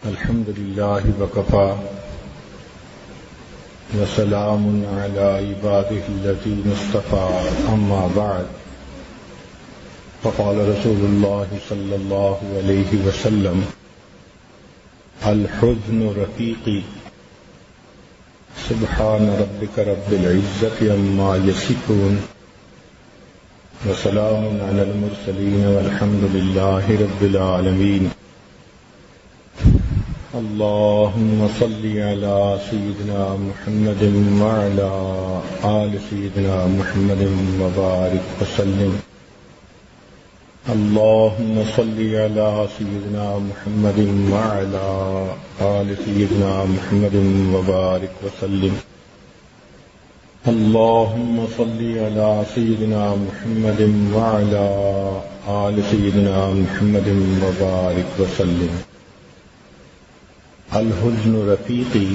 الحمد لله وكفى وسلام على عباده الذين اصطفى أما بعد فقال رسول الله صلى الله عليه وسلم الحزن رفيقي سبحان ربك رب العزة عما يصفون وسلام على المرسلين والحمد لله رب العالمين اللهم صل على سيدنا محمد وعلى آل سيدنا محمد وبارك وسلم اللهم صل على سيدنا محمد وعلى آل سيدنا محمد وبارك وسلم اللهم صل على سيدنا محمد وعلى آل سيدنا محمد وبارك وسلم الحزن رفیقی،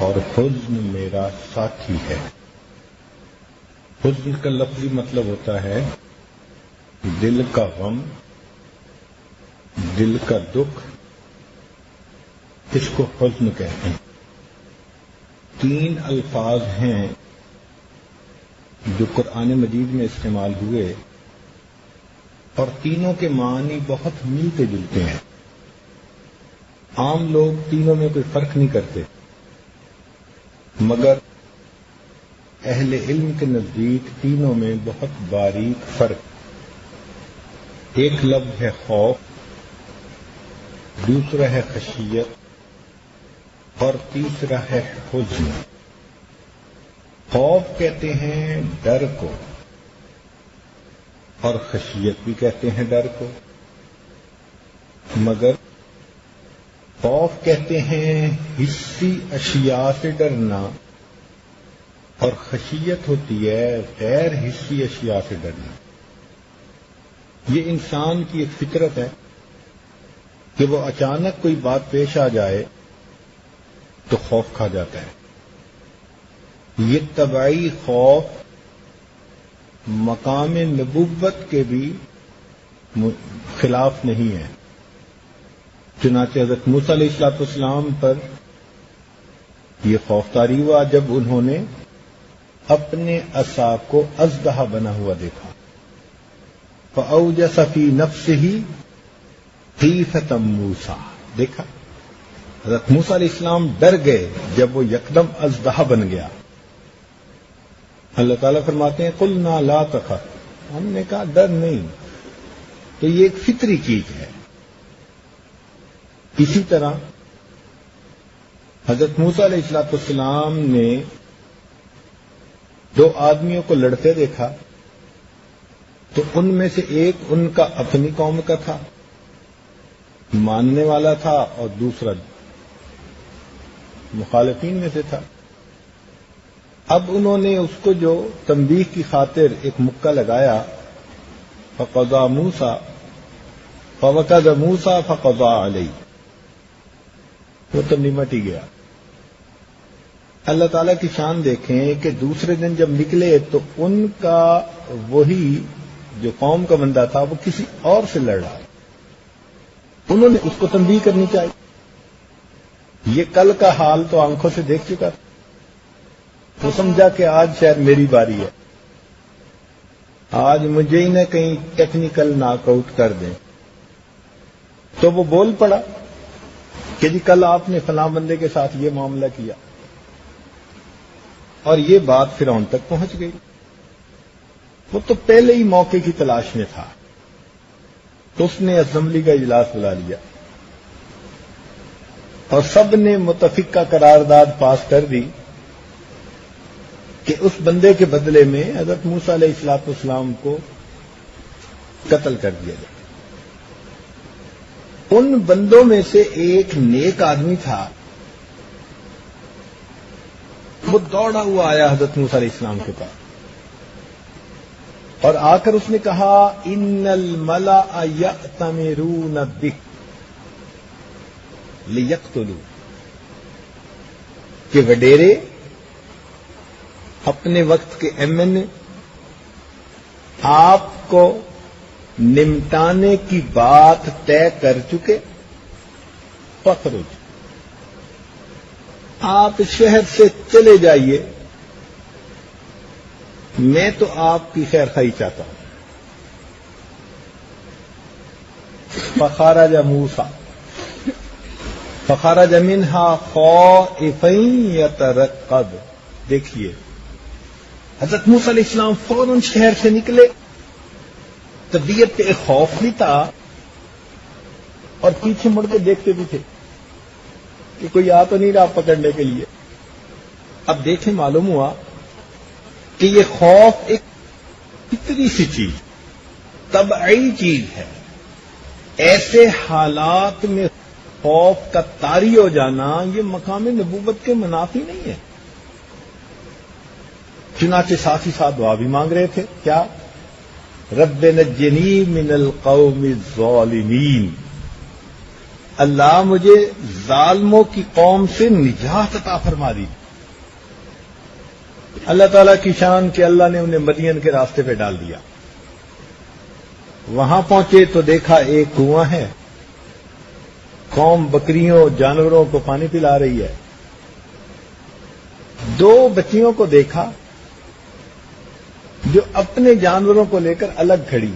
اور حزن میرا ساتھی ہے۔ حزن کا لفظی مطلب ہوتا ہے دل کا غم، دل کا دکھ، اس کو حزن کہتے ہیں۔ تین الفاظ ہیں جو قرآن مجید میں استعمال ہوئے اور تینوں کے معنی بہت ملتے جلتے ہیں۔ عام لوگ تینوں میں کوئی فرق نہیں کرتے، مگر اہل علم کے نزدیک تینوں میں بہت باریک فرق۔ ایک لفظ ہے خوف، دوسرا ہے خشیت، اور تیسرا ہے حزن۔ خوف کہتے ہیں ڈر کو، اور خشیت بھی کہتے ہیں ڈر کو، مگر خوف کہتے ہیں حسی اشیاء سے ڈرنا، اور خشیت ہوتی ہے غیر حسی اشیاء سے ڈرنا۔ یہ انسان کی ایک فطرت ہے کہ وہ اچانک کوئی بات پیش آ جائے تو خوف کھا جاتا ہے۔ یہ طبعی خوف مقام نبوت کے بھی خلاف نہیں ہے۔ چنانچہ حضرت موسیٰ علیہ السلام پر یہ خوف طاری ہوا جب انہوں نے اپنے عصا کو اژدہا بنا ہوا دیکھا۔ فَأَوْجَسَ فِي نَفْسِهِ خِیفَةً مُوسیٰ، دیکھا حضرت موسیٰ علیہ السلام ڈر گئے جب وہ یکدم اژدہا بن گیا۔ اللہ تعالیٰ فرماتے ہیں قُلْنَا لَا تَخَفْ، ہم نے کہا ڈر نہیں۔ تو یہ ایک فطری چیز ہے۔ اسی طرح حضرت موسیٰ علیہ السلام نے دو آدمیوں کو لڑتے دیکھا تو ان میں سے ایک ان کا اپنی قوم کا تھا، ماننے والا تھا، اور دوسرا مخالفین میں سے تھا۔ اب انہوں نے اس کو جو تنبیہ کی خاطر ایک مکہ لگایا، فقضى موسیٰ فوقد موسیٰ فقضى علیہ، وہ تو نمٹ ہی گیا۔ اللہ تعالیٰ کی شان دیکھیں کہ دوسرے دن جب نکلے تو ان کا وہی جو قوم کا بندہ تھا وہ کسی اور سے لڑ رہا، انہوں نے اس کو تنبیہ کرنی چاہیے۔ یہ کل کا حال تو آنکھوں سے دیکھ چکا تھا، وہ سمجھا کہ آج شاید میری باری ہے، آج مجھے ہی نہ کہیں ٹیکنیکل ناک آؤٹ کر دیں، تو وہ بول پڑا کہ جی کل آپ نے فلاں بندے کے ساتھ یہ معاملہ کیا، اور یہ بات فرعون تک پہنچ گئی۔ وہ تو پہلے ہی موقع کی تلاش میں تھا، تو اس نے اسمبلی کا اجلاس بلا لیا اور سب نے متفقہ قرارداد پاس کر دی کہ اس بندے کے بدلے میں حضرت موسیٰ علیہ السلام کو قتل کر دیا جائے۔ ان بندوں میں سے ایک نیک آدمی تھا، وہ دوڑا ہوا آیا حضرت موسیٰ علیہ السلام کے پاس اور آ کر اس نے کہا ان الملأ یأتمرون بک لیقتلوا، کہ وڈیرے اپنے وقت کے ایم این اے آپ کو نمٹانے کی بات طے کر چکے فخرج، آپ اس شہر سے چلے جائیے، میں تو آپ کی خیر خواہی چاہتا ہوں۔ فخرج موسیٰ فخرج منها خائفا يترقب۔ دیکھیے حضرت موسیٰ علیہ السلام فوراً شہر سے نکلے، طبیعت پہ ایک خوف بھی تھا اور پیچھے مڑ کے دیکھتے بھی تھے کہ کوئی آ تو نہیں رہا پکڑنے کے لیے۔ اب دیکھیں معلوم ہوا کہ یہ خوف ایک فطری سی چیز، طبعی چیز ہے۔ ایسے حالات میں خوف کا طاری ہو جانا یہ مقام نبوت کے منافی نہیں ہے۔ چنانچہ ساتھ ہی ساتھ دعا بھی مانگ رہے تھے، کیا؟ رب نجنی من القوم الظالمین، اللہ مجھے ظالموں کی قوم سے نجات عطا فرما دی۔ اللہ تعالیٰ کی شان کہ اللہ نے انہیں مدین کے راستے پہ ڈال دیا۔ وہاں پہنچے تو دیکھا ایک کنواں ہے، قوم بکریوں جانوروں کو پانی پلا رہی ہے۔ دو بچیوں کو دیکھا جو اپنے جانوروں کو لے کر الگ کھڑی۔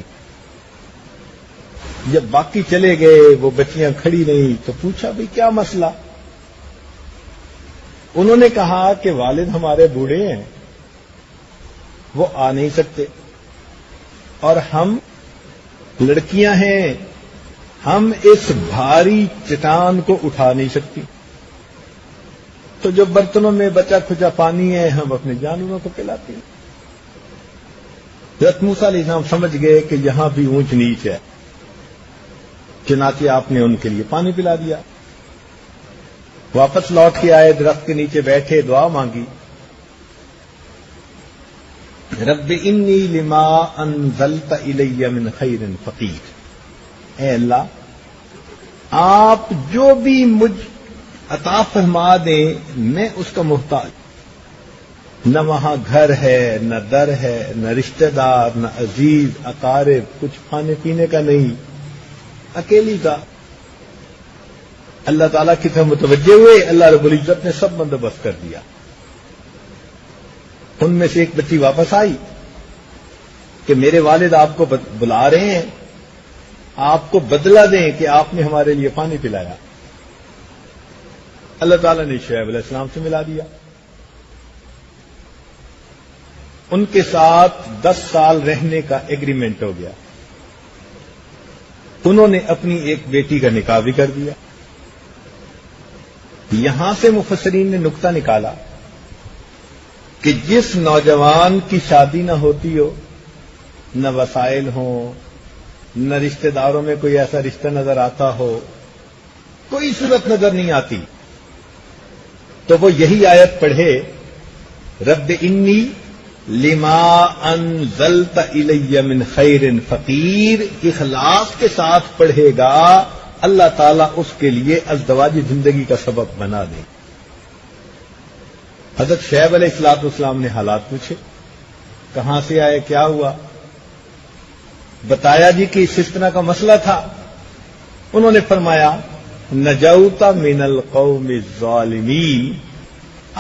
جب باقی چلے گئے وہ بچیاں کھڑی نہیں تو پوچھا بھی کیا مسئلہ؟ انہوں نے کہا کہ والد ہمارے بوڑھے ہیں، وہ آ نہیں سکتے، اور ہم لڑکیاں ہیں، ہم اس بھاری چٹان کو اٹھا نہیں سکتی، تو جو برتنوں میں بچا کھچا پانی ہے ہم اپنے جانوروں کو پلاتے ہیں۔ حضرت موسیٰ علیہ السلام سمجھ گئے کہ یہاں بھی اونچ نیچ ہے، چنانچہ آپ نے ان کے لیے پانی پلا دیا۔ واپس لوٹ کے آئے، درخت کے نیچے بیٹھے، دعا مانگی، رب انی لما انزلت الی من خیر فقیر، اے اللہ آپ جو بھی مجھ عطا فرما دیں میں اس کا محتاج، نہ وہاں گھر ہے، نہ در ہے، نہ رشتہ دار، نہ عزیز اقارب، کچھ کھانے پینے کا نہیں، اکیلی کا۔ اللہ تعالیٰ کی طرف متوجہ ہوئے، اللہ رب العزت نے سب بندوبست کر دیا۔ ان میں سے ایک بچی واپس آئی کہ میرے والد آپ کو بلا رہے ہیں، آپ کو بدلہ دیں کہ آپ نے ہمارے لیے پانی پلایا۔ اللہ تعالیٰ نے شعیب علیہ السلام سے ملا دیا۔ ان کے ساتھ 10 سال رہنے کا ایگریمنٹ ہو گیا۔ انہوں نے اپنی ایک بیٹی کا نکاح بھی کر دیا۔ یہاں سے مفسرین نے نقطہ نکالا کہ جس نوجوان کی شادی نہ ہوتی ہو، نہ وسائل ہوں، نہ رشتہ داروں میں کوئی ایسا رشتہ نظر آتا ہو، کوئی صورت نظر نہیں آتی، تو وہ یہی آیت پڑھے، رب انی لما انزلت الی من خیر فقیر، اخلاص کے ساتھ پڑھے گا، اللہ تعالیٰ اس کے لیے ازدواجی زندگی کا سبب بنا دے۔ حضرت شعیب علیہ السلام نے حالات پوچھے، کہاں سے آئے، کیا ہوا؟ بتایا جی کہ اس طرح کا مسئلہ تھا۔ انہوں نے فرمایا نجوت من القوم الظالمین،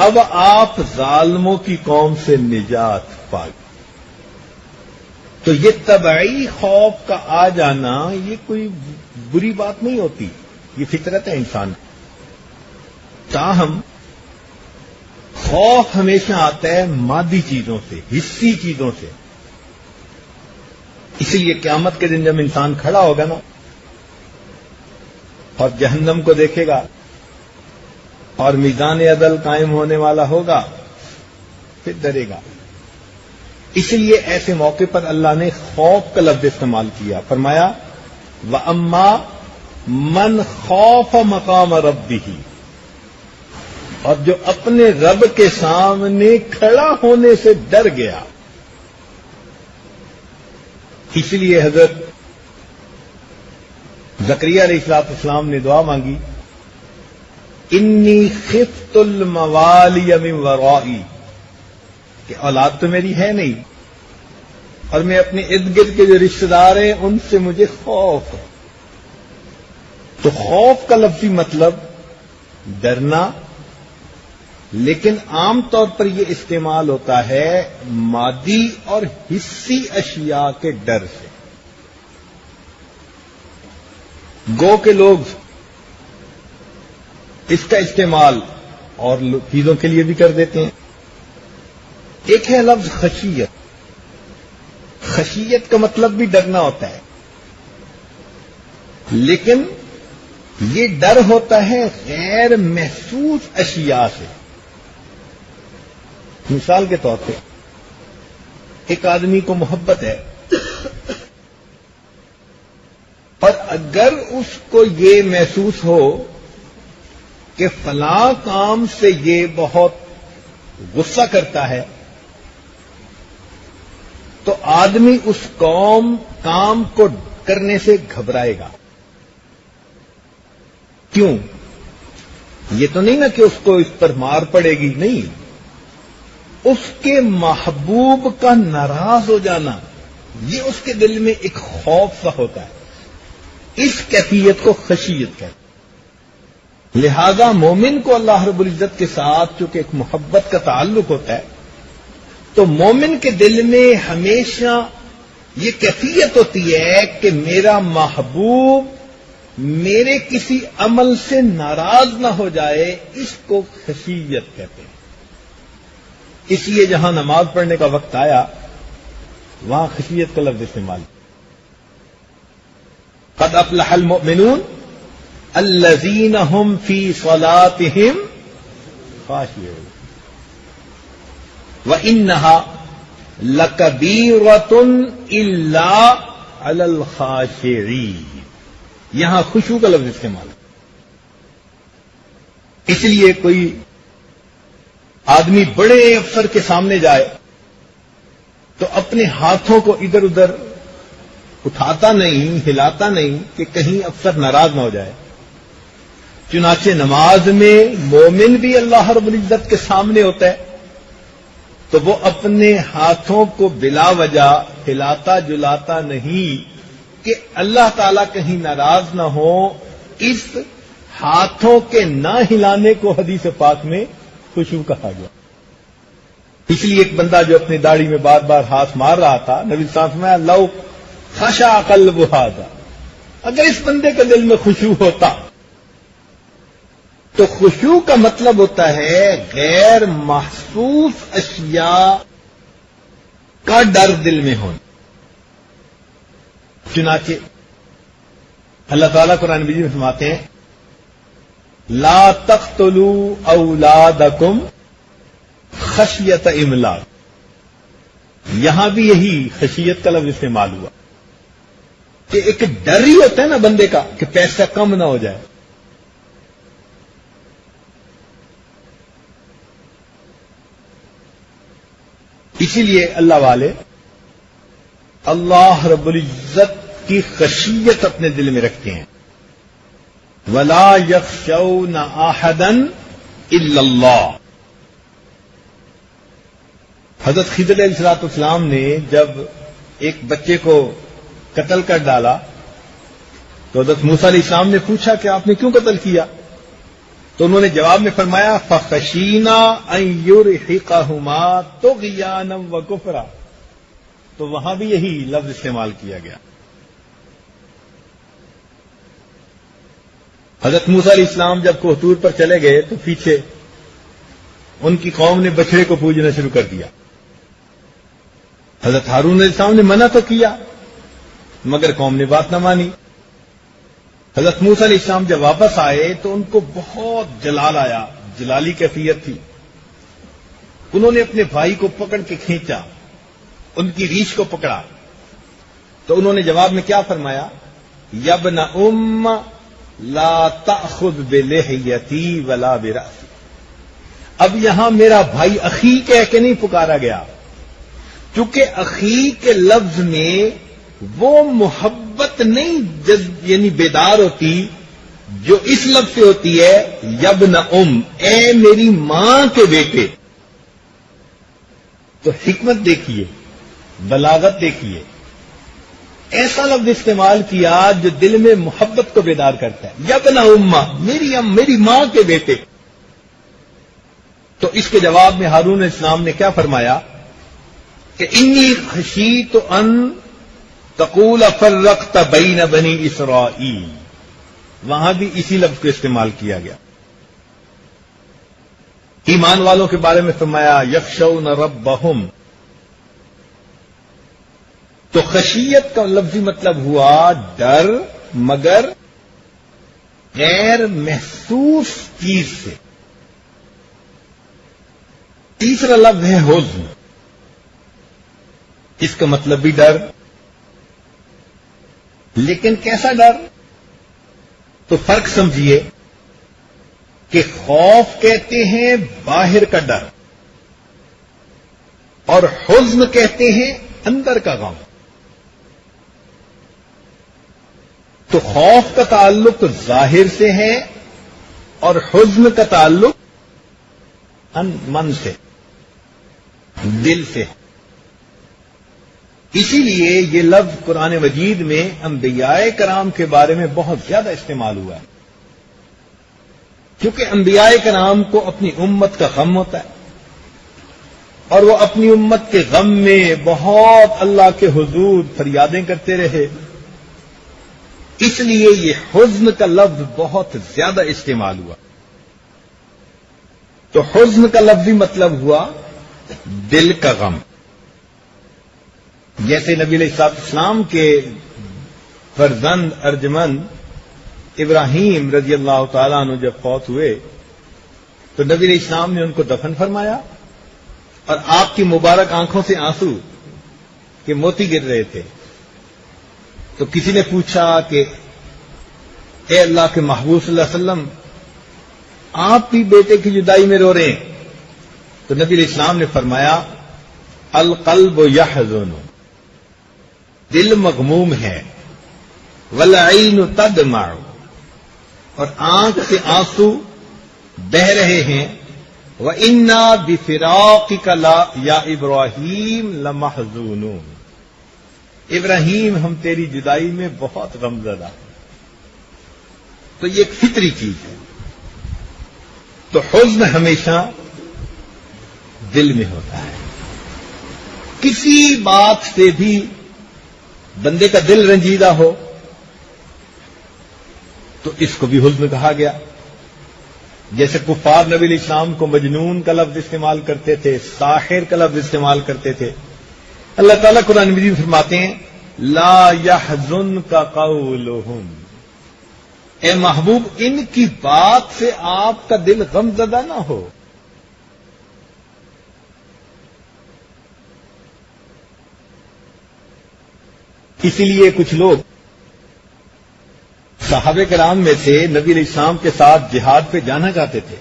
اب آپ ظالموں کی قوم سے نجات پا گئے۔ تو یہ طبعی خوف کا آ جانا یہ کوئی بری بات نہیں ہوتی، یہ فطرت ہے انسان۔ تاہم خوف ہمیشہ آتا ہے مادی چیزوں سے، حسی چیزوں سے۔ اسی لیے قیامت کے دن جب انسان کھڑا ہوگا نا اور جہنم کو دیکھے گا اور میزان عدل قائم ہونے والا ہوگا، پھر ڈرے گا۔ اس لیے ایسے موقع پر اللہ نے خوف کا لفظ استعمال کیا، فرمایا وَأَمَّا مَنْ خَافَ مَقَامَ رَبِّهِ، اور جو اپنے رب کے سامنے کھڑا ہونے سے ڈر گیا۔ اس لیے حضرت زکریا علیہ السلام نے دعا مانگی، انی خفت الموالی من ورائی، کہ اولاد تو میری ہے نہیں اور میں اپنے ارد گرد کے جو رشتہ دار ہیں ان سے مجھے خوف ہے۔ تو خوف کا لفظی مطلب ڈرنا، لیکن عام طور پر یہ استعمال ہوتا ہے مادی اور حسی اشیاء کے ڈر سے. گو کے لوگ اس کا استعمال اور چیزوں کے لیے بھی کر دیتے ہیں. ایک ہے لفظ خشیت. خشیت کا مطلب بھی ڈرنا ہوتا ہے، لیکن یہ ڈر ہوتا ہے غیر محسوس اشیاء سے. مثال کے طور پہ ایک آدمی کو محبت ہے اور اگر اس کو یہ محسوس ہو کہ فلاں کام سے یہ بہت غصہ کرتا ہے تو آدمی اس کام کو کرنے سے گھبرائے گا. کیوں؟ یہ تو نہیں نا کہ اس کو اس پر مار پڑے گی، نہیں، اس کے محبوب کا ناراض ہو جانا یہ اس کے دل میں ایک خوف سا ہوتا ہے. اس کیفیت کو خشیت کہتے ہیں. لہذا مومن کو اللہ رب العزت کے ساتھ چونکہ ایک محبت کا تعلق ہوتا ہے تو مومن کے دل میں ہمیشہ یہ کیفیت ہوتی ہے کہ میرا محبوب میرے کسی عمل سے ناراض نہ ہو جائے. اس کو خشیت کہتے ہیں. اس لیے جہاں نماز پڑھنے کا وقت آیا وہاں خشیت کا لفظ استعمال. قد افلح المؤمنون الذین هم فی صلاتهم خاشعون وانها لکبیرۃ الا علی الخاشعین. یہاں خشوع کا لفظ استعمال. اس لیے کوئی آدمی بڑے افسر کے سامنے جائے تو اپنے ہاتھوں کو ادھر ادھر اٹھاتا نہیں، ہلاتا نہیں کہ کہیں افسر ناراض نہ ہو جائے. چنانچہ نماز میں مومن بھی اللہ رب العزت کے سامنے ہوتا ہے تو وہ اپنے ہاتھوں کو بلا وجہ ہلاتا جلاتا نہیں کہ اللہ تعالیٰ کہیں ناراض نہ ہو. اس ہاتھوں کے نہ ہلانے کو حدیث پاک میں خشوع کہا گیا. اس لیے ایک بندہ جو اپنی داڑھی میں بار بار ہاتھ مار رہا تھا، نبی صلی اللہ علیہ وسلم نے لو خشع قلب ھذا، اگر اس بندے کے دل میں خشوع ہوتا تو خشوع کا مطلب ہوتا ہے غیر محسوس اشیاء کا ڈر دل میں ہونا. چنانچہ اللہ تعالیٰ قرآن مجید میں فرماتے ہیں لا تقتلوا اولادکم خشیت املاق. یہاں بھی یہی خشیت کا لفظ استعمال ہوا کہ ایک ڈر ہی ہوتا ہے نا بندے کا کہ پیسہ کم نہ ہو جائے. اسی لیے اللہ والے اللہ رب العزت کی خشیت اپنے دل میں رکھتے ہیں. ولا یخشون احدا الا اللہ. حضرت خضر علیہ الصلوۃ والسلام نے جب ایک بچے کو قتل کر ڈالا تو حضرت موسیٰ علیہ السلام نے پوچھا کہ آپ نے کیوں قتل کیا؟ تو انہوں نے جواب میں فرمایا فخشینا ان یرہقہما طغیانا وکفرا. تو وہاں بھی یہی لفظ استعمال کیا گیا. حضرت موسیٰ علیہ السلام جب کوہ طور پر چلے گئے تو پیچھے ان کی قوم نے بچڑے کو پوجنا شروع کر دیا. حضرت ہارون علیہ السلام نے منع تو کیا مگر قوم نے بات نہ مانی. حضرت موسیٰ علیہ السلام جب واپس آئے تو ان کو بہت جلال آیا، جلالی کیفیت تھی. انہوں نے اپنے بھائی کو پکڑ کے کھینچا، ان کی ریچھ کو پکڑا تو انہوں نے جواب میں کیا فرمایا؟ یبن ام لا تأخذ بلحیتی ولا برأسی. اب یہاں میرا بھائی اخی کہہ کے نہیں پکارا گیا، چونکہ اخی کے لفظ میں وہ محبت نہیں یعنی بیدار ہوتی جو اس لفظ سے ہوتی ہے یبن ام، اے میری ماں کے بیٹے. تو حکمت دیکھیے، بلاغت دیکھیے. ایسا لفظ استعمال کیا جو دل میں محبت کو بیدار کرتا ہے. یبن امہ، میری ماں کے بیٹے. تو اس کے جواب میں ہارون علیہ السلام نے کیا فرمایا کہ انی خشیت ان تقول فرقت بین بنی اسرائیل. وہاں بھی اسی لفظ کو استعمال کیا گیا. ایمان والوں کے بارے میں فرمایا یخشون ربہم. تو خشیت کا لفظی مطلب ہوا ڈر، مگر غیر محسوس چیز سے. تیسرا لفظ ہے حزن. اس کا مطلب بھی ڈر، لیکن کیسا ڈر؟ تو فرق سمجھیے کہ خوف کہتے ہیں باہر کا ڈر، اور حزن کہتے ہیں اندر کا غم. تو خوف کا تعلق ظاہر سے ہے اور حزن کا تعلق من سے، دل سے. اسی لیے یہ لفظ قرآن مجید میں انبیاء کرام کے بارے میں بہت زیادہ استعمال ہوا ہے، کیونکہ انبیاء کرام کو اپنی امت کا غم ہوتا ہے، اور وہ اپنی امت کے غم میں بہت اللہ کے حضور فریادیں کرتے رہے. اس لیے یہ حزن کا لفظ بہت زیادہ استعمال ہوا. تو حزن کا لفظی مطلب ہوا دل کا غم. جیسے نبی علیہ السلام کے فرزند ارجمند ابراہیم رضی اللہ تعالیٰ عنہ جب فوت ہوئے تو نبی علیہ السلام نے ان کو دفن فرمایا، اور آپ کی مبارک آنکھوں سے آنسو کے موتی گر رہے تھے. تو کسی نے پوچھا کہ اے اللہ کے محبوب صلی اللہ علیہ وسلم، آپ بھی بیٹے کی جدائی میں رو رہے ہیں. تو نبی علیہ السلام نے فرمایا القلب یحزن، دل مغموم ہے، والعین تدمع، اور آنکھ سے آنسو بہ رہے ہیں. وَإِنَّا بِفِرَاقِكَ یا ابراہیم لَمَحْزُونُونَ. ابراہیم ہم تیری جدائی میں بہت غمزدہ ہیں. تو یہ ایک فطری چیز ہے. تو حزن ہمیشہ دل میں ہوتا ہے. کسی بات سے بھی بندے کا دل رنجیدہ ہو تو اس کو بھی حزن کہا گیا. جیسے کفار نبی علیہ السلام کو مجنون کا لفظ استعمال کرتے تھے، ساحر کا لفظ استعمال کرتے تھے. اللہ تعالیٰ قرآن مجید میں فرماتے ہیں لا يحزنك قولهم. اے محبوب، ان کی بات سے آپ کا دل غم زدہ نہ ہو. اسی لیے کچھ لوگ صحابہ کرام میں سے نبی علیہ السلام کے ساتھ جہاد پہ جانا چاہتے تھے،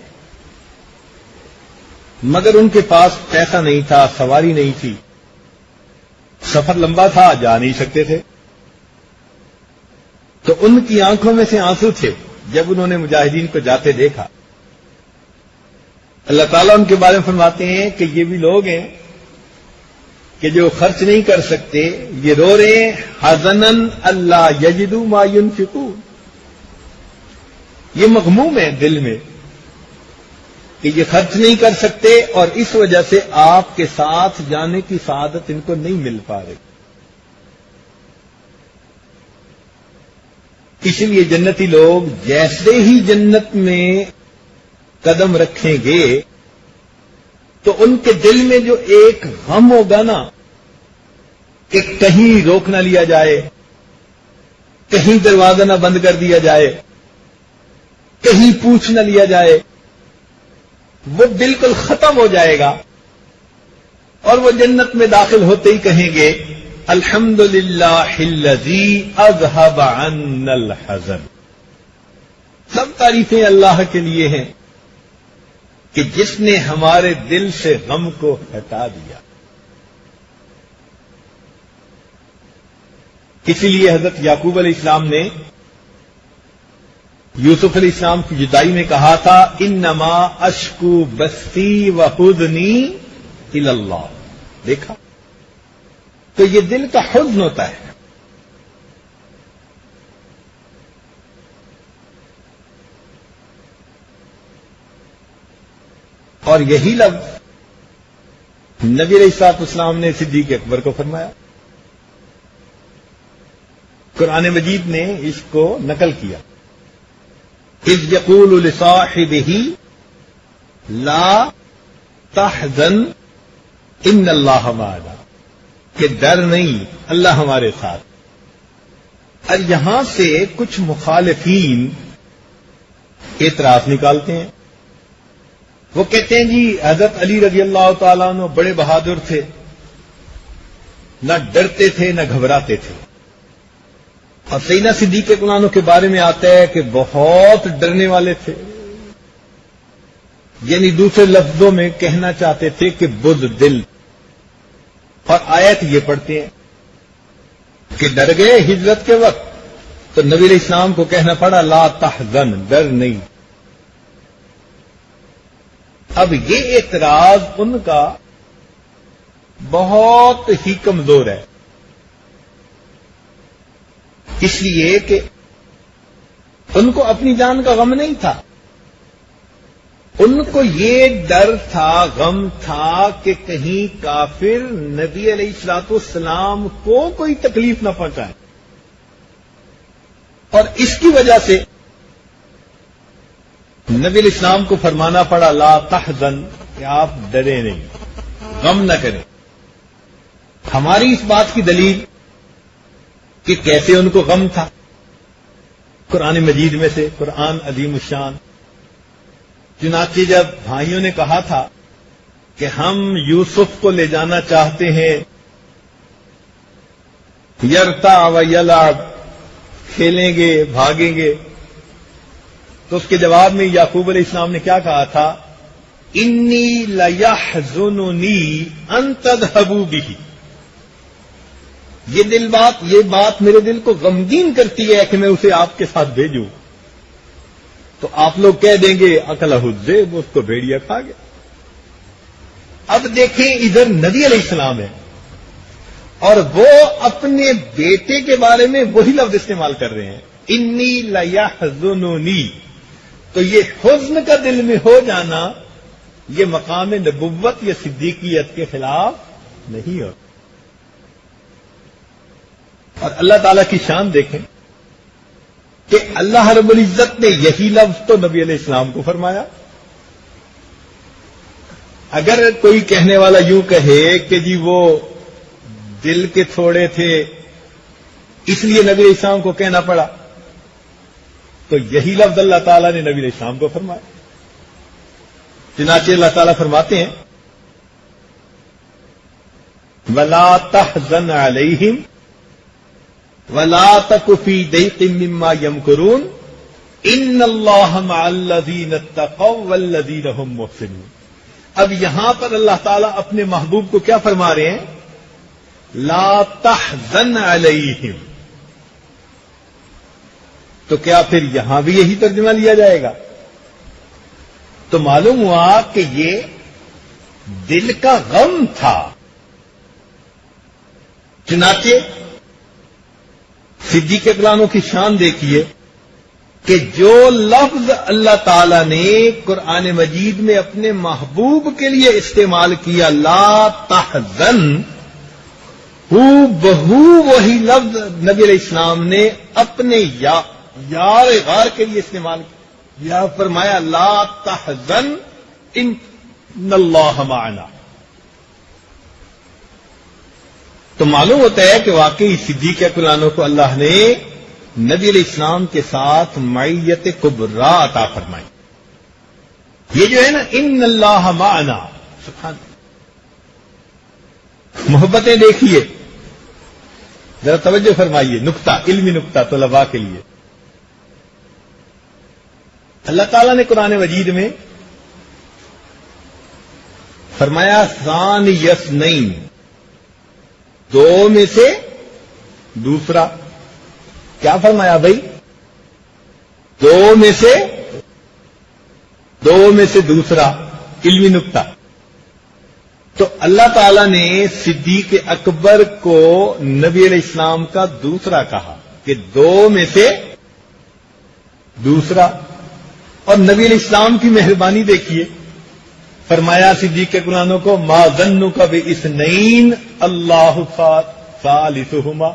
مگر ان کے پاس پیسہ نہیں تھا، سواری نہیں تھی، سفر لمبا تھا، جا نہیں سکتے تھے. تو ان کی آنکھوں میں سے آنسو تھے جب انہوں نے مجاہدین کو جاتے دیکھا. اللہ تعالیٰ ان کے بارے میں فرماتے ہیں کہ یہ بھی لوگ ہیں کہ جو خرچ نہیں کر سکتے، یہ رو رہے ہیں حزنن اللہ یجدوا ما ينفقون. یہ مغموم ہے دل میں کہ یہ خرچ نہیں کر سکتے، اور اس وجہ سے آپ کے ساتھ جانے کی سعادت ان کو نہیں مل پا رہی. اسی لیے جنتی لوگ جیسے ہی جنت میں قدم رکھیں گے تو ان کے دل میں جو ایک غم ہوگا نا کہ کہیں روک نہ لیا جائے، کہیں دروازہ نہ بند کر دیا جائے، کہیں پوچھ نہ لیا جائے، وہ بالکل ختم ہو جائے گا. اور وہ جنت میں داخل ہوتے ہی کہیں گے الحمدللہ الذی اذھب عنا الحزن. سب تعریفیں اللہ کے لیے ہیں کہ جس نے ہمارے دل سے غم کو ہٹا دیا. اسی لیے حضرت یعقوب علیہ السلام نے یوسف علیہ السلام کی جدائی میں کہا تھا انما اشکو بثی وحزنی الی اللہ. دیکھا تو یہ دل کا حزن ہوتا ہے. اور یہی لفظ نبی علیہ الصلوۃ والسلام نے صدیق اکبر کو فرمایا. قرآن مجید نے اس کو نقل کیا. اذ یقول لصاحبہ لا تحزن ان اللہ معنا، کہ ڈر نہیں، اللہ ہمارے ساتھ. اور یہاں سے کچھ مخالفین اعتراض نکالتے ہیں. وہ کہتے ہیں جی حضرت علی رضی اللہ تعالیٰ عنہ بڑے بہادر تھے، نہ ڈرتے تھے نہ گھبراتے تھے. اور سیدنا صدیق اکبر کے بارے میں آتا ہے کہ بہت ڈرنے والے تھے، یعنی دوسرے لفظوں میں کہنا چاہتے تھے کہ بزدل. اور آیت یہ پڑھتے ہیں کہ ڈر گئے ہجرت کے وقت، تو نبی علیہ السلام کو کہنا پڑا لا تحزن، ڈر نہیں. اب یہ اعتراض ان کا بہت ہی کمزور ہے، اس لیے کہ ان کو اپنی جان کا غم نہیں تھا. ان کو یہ ڈر تھا، غم تھا کہ کہیں کافر نبی علیہ الصلوۃ والسلام کو کوئی تکلیف نہ پہنچائے. اور اس کی وجہ سے نبی علیہ السلام کو فرمانا پڑا لا تحزن، کہ آپ ڈرے نہیں، غم نہ کریں. ہماری اس بات کی دلیل کہ کیسے ان کو غم تھا، قرآن مجید میں سے قرآن عظیم الشان. چنانچہ جب بھائیوں نے کہا تھا کہ ہم یوسف کو لے جانا چاہتے ہیں، یرتا و یلعب، کھیلیں گے بھاگیں گے، تو اس کے جواب میں یعقوب علیہ السلام نے کیا کہا تھا؟ انی لیحزننی ان تذهبوا بہ. یہ بات میرے دل کو غمگین کرتی ہے کہ میں اسے آپ کے ساتھ بھیجوں. تو آپ لوگ کہہ دیں گے اکلہ الذئب، اس کو بھیڑیا کھا گیا. اب دیکھیں ادھر نبی علیہ السلام ہے اور وہ اپنے بیٹے کے بارے میں وہی لفظ استعمال کر رہے ہیں، انی لیحزننی. تو یہ حزن کا دل میں ہو جانا یہ مقام نبوت یا صدیقیت کے خلاف نہیں ہوتا. اور اللہ تعالیٰ کی شان دیکھیں کہ اللہ رب العزت نے یہی لفظ تو نبی علیہ السلام کو فرمایا. اگر کوئی کہنے والا یوں کہے کہ جی وہ دل کے تھوڑے تھے اس لیے نبی علیہ السلام کو کہنا پڑا، تو یہی لفظ اللہ تعالیٰ نے نبی علیہ السلام کو فرمایا. چنانچہ اللہ تعالیٰ فرماتے ہیں وَلَا تَحْزَنْ عَلَيْهِمْ وَلَا تَكُ فِي ضَيْقٍ مِّمَّا يَمْكُرُونَ إِنَّ اللَّهَ مَعَ الَّذِينَ اتَّقَوْا وَالَّذِينَ هُمْ مُحْسِنُونَ. اب یہاں پر اللہ تعالیٰ اپنے محبوب کو کیا فرما رہے ہیں؟ لا تحزن علیہم. تو کیا پھر یہاں بھی یہی ترجمہ لیا جائے گا؟ تو معلوم ہوا کہ یہ دل کا غم تھا. چنانچہ صدیق اکبر کی شان دیکھیے کہ جو لفظ اللہ تعالی نے قرآن مجید میں اپنے محبوب کے لیے استعمال کیا لا تحزن، بہو وہی لفظ نبی علیہ السلام نے اپنے یار غار کے لیے استعمال کیا. یا فرمایا لا تحزن ان اللہ معنا. تو معلوم ہوتا ہے کہ واقعی صدیق اکبر کو اللہ نے نبی علیہ السلام کے ساتھ معیت کبریٰ عطا فرمائی. یہ جو ہے نا ان اللہ معنا، سبحان اللہ. محبتیں دیکھیے ذرا توجہ فرمائیے، نقطہ علمی نقطہ طلباء کے لیے. اللہ تعالیٰ نے قرآن مجید میں فرمایا ثانی اثنین، دو میں سے دوسرا. کیا فرمایا بھائی؟ دو میں سے دوسرا. علمی نقطہ. تو اللہ تعالیٰ نے صدیق اکبر کو نبی علیہ السلام کا دوسرا کہا کہ دو میں سے دوسرا. اور نبی علیہ السلام کی مہربانی دیکھیے فرمایا صدیق اکبر کو ما ظنک باثنین اللہ ثالثہما،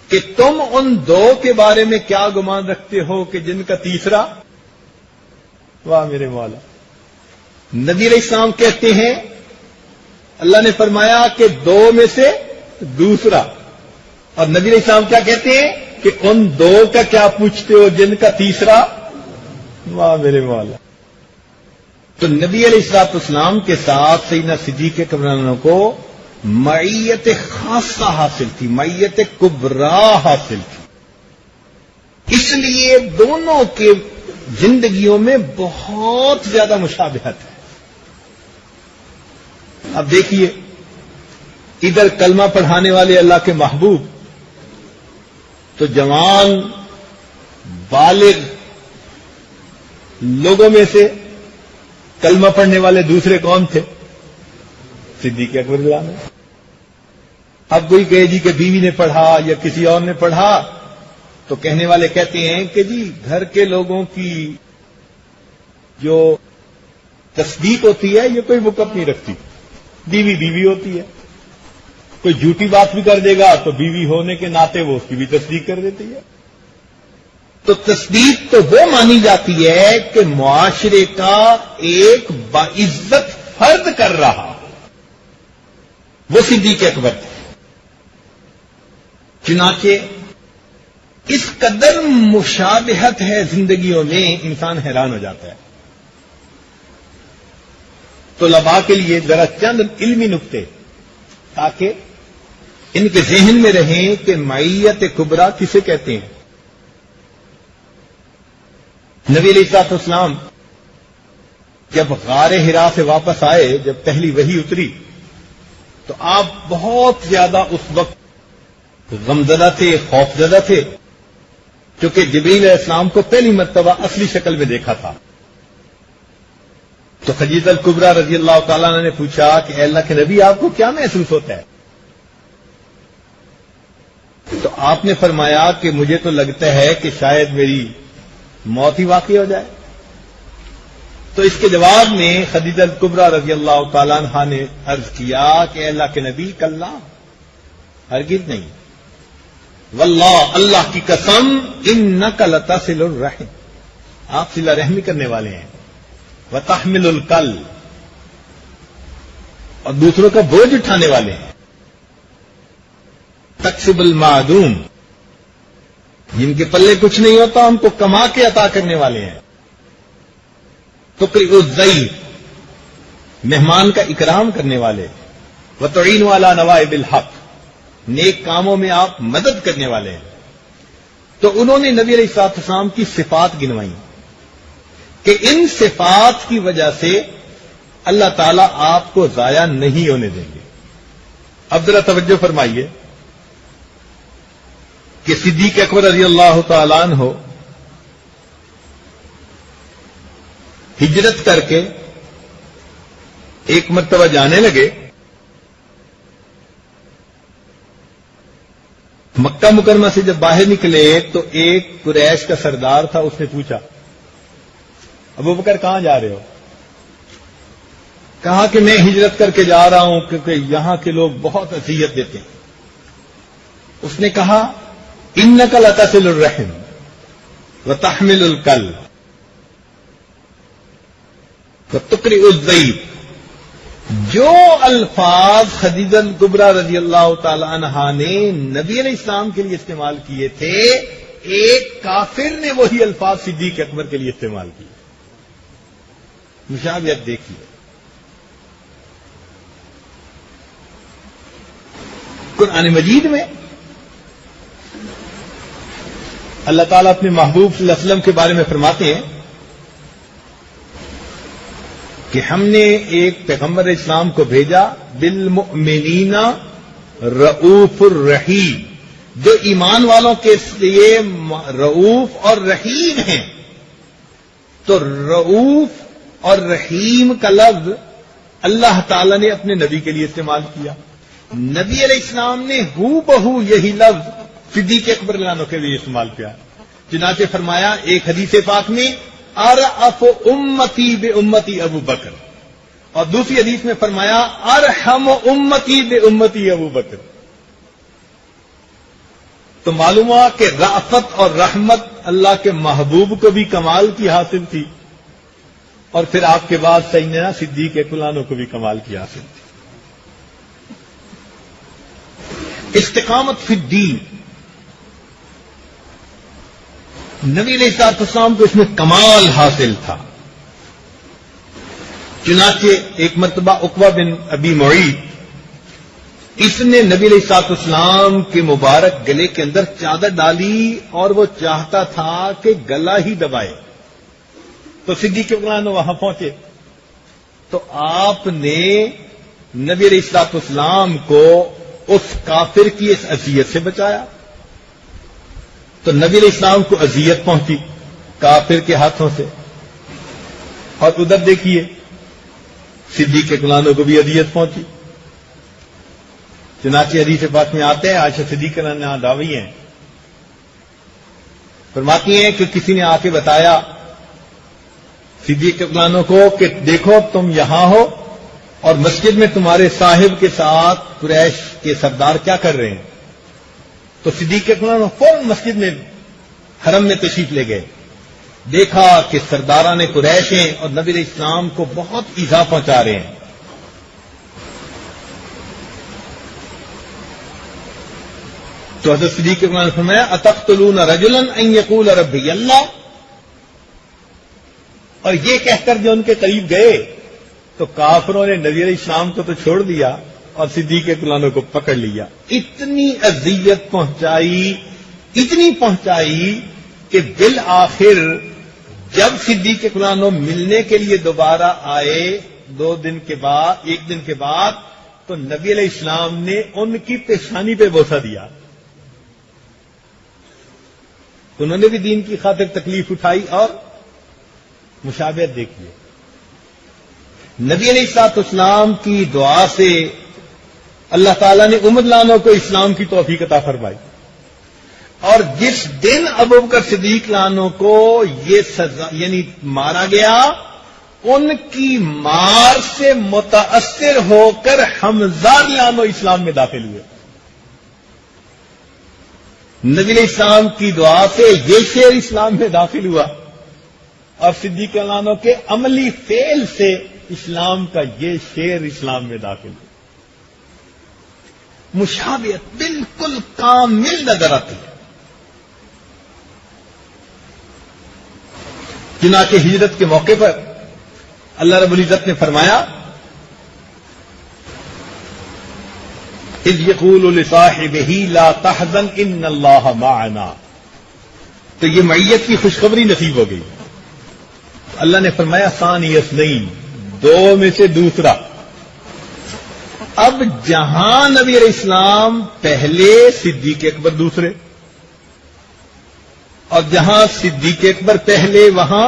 کہ تم ان دو کے بارے میں کیا گمان رکھتے ہو کہ جن کا تیسرا، واہ میرے مولا، نبی علیہ السلام کہتے ہیں اللہ نے فرمایا کہ دو میں سے دوسرا، اور نبی علیہ السلام کیا کہتے ہیں کہ ان دو کا کیا پوچھتے ہو جن کا تیسرا، واہ میرے مولا۔ تو نبی علیہ السلام کے ساتھ سیدنا صدیق اکبر کو معیت خاصہ حاصل تھی، معیت کبریٰ حاصل تھی، اس لیے دونوں کے زندگیوں میں بہت زیادہ مشابہت ہے۔ اب دیکھیے، ادھر کلمہ پڑھانے والے اللہ کے محبوب، تو جوان بالغ لوگوں میں سے کلمہ پڑھنے والے دوسرے کون تھے؟ صدیق اکبر رضی اللہ عنہ۔ اب کوئی کہے جی کہ بیوی نے پڑھا یا کسی اور نے پڑھا، تو کہنے والے کہتے ہیں کہ جی گھر کے لوگوں کی جو تصدیق ہوتی ہے یہ کوئی وقت نہیں رکھتی، بیوی بیوی ہوتی ہے، کوئی جھوٹی بات بھی کر دے گا تو بیوی ہونے کے ناطے وہ اس کی بھی تصدیق کر دیتی ہے۔ تو تصدیق تو وہ مانی جاتی ہے کہ معاشرے کا ایک باعزت فرد کر رہا، وہ صدیق اکبر تھے۔ چنانچہ اس قدر مشابہت ہے زندگیوں میں، انسان حیران ہو جاتا ہے۔ طلباء کے لیے ذرا چند علمی نکتے تاکہ ان کے ذہن میں رہیں کہ معیت کبریٰ کسے کہتے ہیں۔ نبی علیہ السلام جب غار حرا سے واپس آئے، جب پہلی وحی اتری، تو آپ بہت زیادہ اس وقت غمزدہ تھے، خوفزدہ تھے، کیونکہ جبریل علیہ السلام کو پہلی مرتبہ اصلی شکل میں دیکھا تھا۔ تو خدیجہ الکبریٰ رضی اللہ تعالیٰ عنہ نے پوچھا کہ اے اللہ کے نبی، آپ کو کیا محسوس ہوتا ہے؟ تو آپ نے فرمایا کہ مجھے تو لگتا ہے کہ شاید میری موت ہی واقع ہو جائے۔ تو اس کے جواب میں خدیجہ الکبریٰ رضی اللہ تعالیٰ عنہ نے عرض کیا کہ اے اللہ کے نبی، کلا، ہرگز نہیں، واللہ، اللہ کی قسم، انک لتصل الرحم، آپ صلہ رحمی کرنے والے ہیں، وتحمل الکل، اور دوسروں کا بوجھ اٹھانے والے ہیں، تکسب المعدوم، جن کے پلے کچھ نہیں ہوتا ان کو کما کے عطا کرنے والے ہیں، تقرئ الضیف، مہمان کا اکرام کرنے والے، وتعین علی نوائب الحق، نیک کاموں میں آپ مدد کرنے والے ہیں۔ تو انہوں نے نبی علیہ السلام کی صفات گنوائی کہ ان صفات کی وجہ سے اللہ تعالیٰ آپ کو ضائع نہیں ہونے دیں گے۔ اب ذرا توجہ فرمائیے کہ صدیق اکبر رضی اللہ تعالیٰ عنہ ہجرت کر کے ایک مرتبہ جانے لگے، مکہ مکرمہ سے جب باہر نکلے تو ایک قریش کا سردار تھا، اس نے پوچھا ابوبکر کہاں جا رہے ہو؟ کہا کہ میں ہجرت کر کے جا رہا ہوں کیونکہ یہاں کے لوگ بہت اذیت دیتے ہیں۔ اس نے کہا انک لتصل الرحم وتحمل الکل وتقرئ الضیف، جو الفاظ خدیجہ الکبریٰ رضی اللہ تعالی عنہا نے نبی علیہ السلام کے لیے استعمال کیے تھے، ایک کافر نے وہی الفاظ صدیق اکبر کے لیے استعمال کیے۔ مشابہت دیکھیے۔ قرآن مجید میں اللہ تعالیٰ اپنے محبوب صلی اللہ علیہ وسلم کے بارے میں فرماتے ہیں کہ ہم نے ایک پیغمبر اسلام کو بھیجا بالمؤمنین رؤوف الرحیم، جو ایمان والوں کے لیے رؤوف اور رحیم ہیں۔ تو رؤوف اور رحیم کا لفظ اللہ تعالیٰ نے اپنے نبی کے لیے استعمال کیا، نبی علیہ السلام نے ہو بہو یہی لفظ صدیق اکبر عنہ کے لیے استعمال کیا۔ چنانچہ فرمایا ایک حدیث پاک میں ارأف امتی بے امتی ابو بکر، اور دوسری حدیث میں فرمایا ارحم امتی بے امتی ابو بکر۔ تو معلوم ہوا کہ رأفت اور رحمت اللہ کے محبوب کو بھی کمال کی حاصل تھی، اور پھر آپ کے بعد سیدنا صدیق اکبر کو بھی کمال کی حاصل تھی۔ استقامت فی الدین، نبی علیہ السلام کو اس میں کمال حاصل تھا۔ چنانچہ ایک مرتبہ عقبہ بن ابی معیط، اس نے نبی علیہ السلام کے مبارک گلے کے اندر چادر ڈالی اور وہ چاہتا تھا کہ گلا ہی دبائے، تو صدیق اکبر وہاں پہنچے تو آپ نے نبی علیہ السلام کو اس کافر کی اس اذیت سے بچایا۔ تو نبی علیہ السلام کو اذیت پہنچی کافر کے ہاتھوں سے، اور ادھر دیکھیے صدیق اکبر کو بھی اذیت پہنچی۔ چنانچہ حدیث پاک میں آتے ہیں، عائشہ صدیقہ عنہا راوی ہیں، فرماتی ہیں کہ کسی نے آ کے بتایا صدیق اکبر کو کہ دیکھو تم یہاں ہو اور مسجد میں تمہارے صاحب کے ساتھ قریش کے سردار کیا کر رہے ہیں؟ تو صدیق اکبر فوراً مسجد میں حرم میں تشریف لے گئے، دیکھا کہ سرداران قریش ہیں اور نبی علیہ السلام کو بہت ایذا پہنچا رہے ہیں۔ تو حضرت صدیق اکبر نے فرمایا اتقتلون رجلا ان یقول ربی اللہ، اور یہ کہہ کر جو ان کے قریب گئے تو کافروں نے نبی علیہ السلام کو تو چھوڑ دیا اور صدیق اکبر کو پکڑ لیا۔ اتنی اذیت پہنچائی، اتنی پہنچائی کہ بالآخر جب صدیق اکبر ملنے کے لیے دوبارہ آئے ایک دن کے بعد تو نبی علیہ السلام نے ان کی پیشانی پہ بوسہ دیا۔ انہوں نے بھی دین کی خاطر تکلیف اٹھائی، اور مشابہت دیکھیے نبی علیہ السلام کی دعا سے اللہ تعالیٰ نے عمر لانوں کو اسلام کی توفیق عطا فرمائی، اور جس دن ابو بکر صدیق لانوں کو یہ سزا یعنی مارا گیا، ان کی مار سے متاثر ہو کر حمزہ لانوں اسلام میں داخل ہوئے۔ نبی علیہ السلام کی دعا سے یہ شعر اسلام میں داخل ہوا، اور صدیق لانوں کے عملی فعل سے اسلام کا یہ شعر اسلام میں داخل ہوا۔ مشابہت بالکل کامل نظر آتی ہے۔ چنانچہ ہجرت کے موقع پر اللہ رب العزت نے فرمایا اذ یقول لصاحبہ لا تحزن ان اللہ معنا، تو یہ معیت کی خوشخبری نصیب ہو گئی۔ اللہ نے فرمایا ثانی اثنین، دو میں سے دوسرا۔ اب جہاں نبی علیہ السلام پہلے، صدیق اکبر دوسرے، اور جہاں صدیق اکبر پہلے وہاں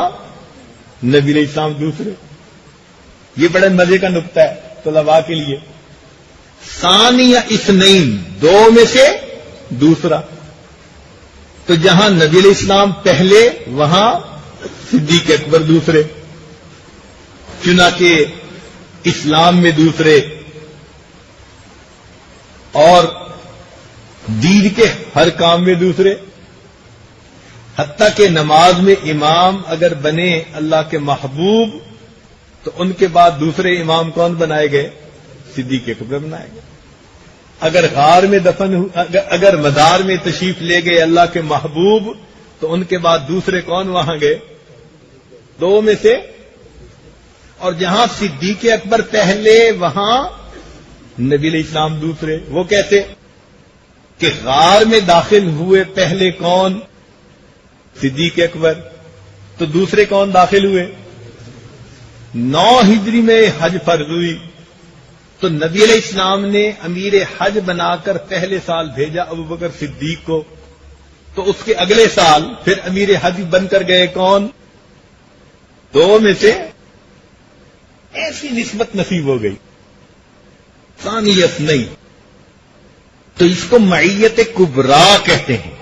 نبی علیہ السلام دوسرے۔ یہ بڑے مزے کا نکتہ ہے طلباء کے لیے۔ ثانیہ اثنین، دو میں سے دوسرا، تو جہاں نبی علیہ السلام پہلے وہاں صدیق اکبر دوسرے۔ چنانچہ اسلام میں دوسرے، اور دین کے ہر کام میں دوسرے، حتیٰ کہ نماز میں امام اگر بنے اللہ کے محبوب تو ان کے بعد دوسرے امام کون بنائے گئے؟ صدیق اکبر بنائے گئے۔ اگر غار میں اگر مزار میں تشریف لے گئے اللہ کے محبوب تو ان کے بعد دوسرے کون وہاں گئے؟ دو میں سے۔ اور جہاں صدیق اکبر پہلے وہاں نبی علیہ السلام دوسرے۔ وہ کہتے کہ غار میں داخل ہوئے پہلے کون؟ صدیق اکبر، تو دوسرے کون داخل ہوئے؟ 9 ہجری میں حج فرض ہوئی تو نبی علیہ السلام نے امیر حج بنا کر پہلے سال بھیجا ابو بکر صدیق کو، تو اس کے اگلے سال پھر امیر حج بن کر گئے کون؟ 2 میں سے۔ ایسی نسبت نصیب ہو گئی، ثانیت نہیں، تو اس کو معیت کبریٰ کہتے ہیں۔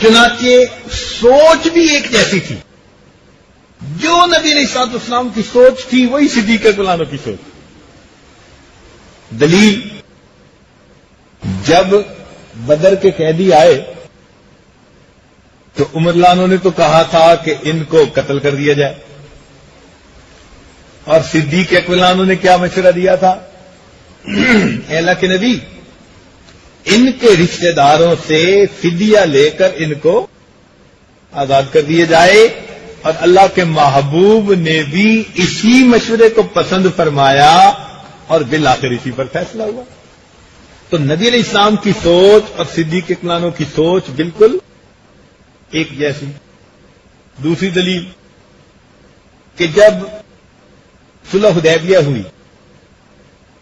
چنانچہ سوچ بھی ایک جیسی تھی. جو نبی علیہ الصلوۃ والسلام کی سوچ تھی وہی صدیق اکبر عنہ کی سوچ. دلیل، جب بدر کے قیدی آئے تو عمر رضی اللہ عنہ نے تو کہا تھا کہ ان کو قتل کر دیا جائے، اور صدیق اکبر عنہ نے کیا مشورہ دیا تھا؟ اے اللہ کے نبی، ان کے رشتہ داروں سے فدیہ لے کر ان کو آزاد کر دیے جائے. اور اللہ کے محبوب نے بھی اسی مشورے کو پسند فرمایا اور بالآخر اسی پر فیصلہ ہوا. تو نبی علیہ السلام کی سوچ اور صدیق اکبر عنہ کی سوچ بالکل ایک جیسی. دوسری دلیل کہ جب صلح حدیبیہ ہوئی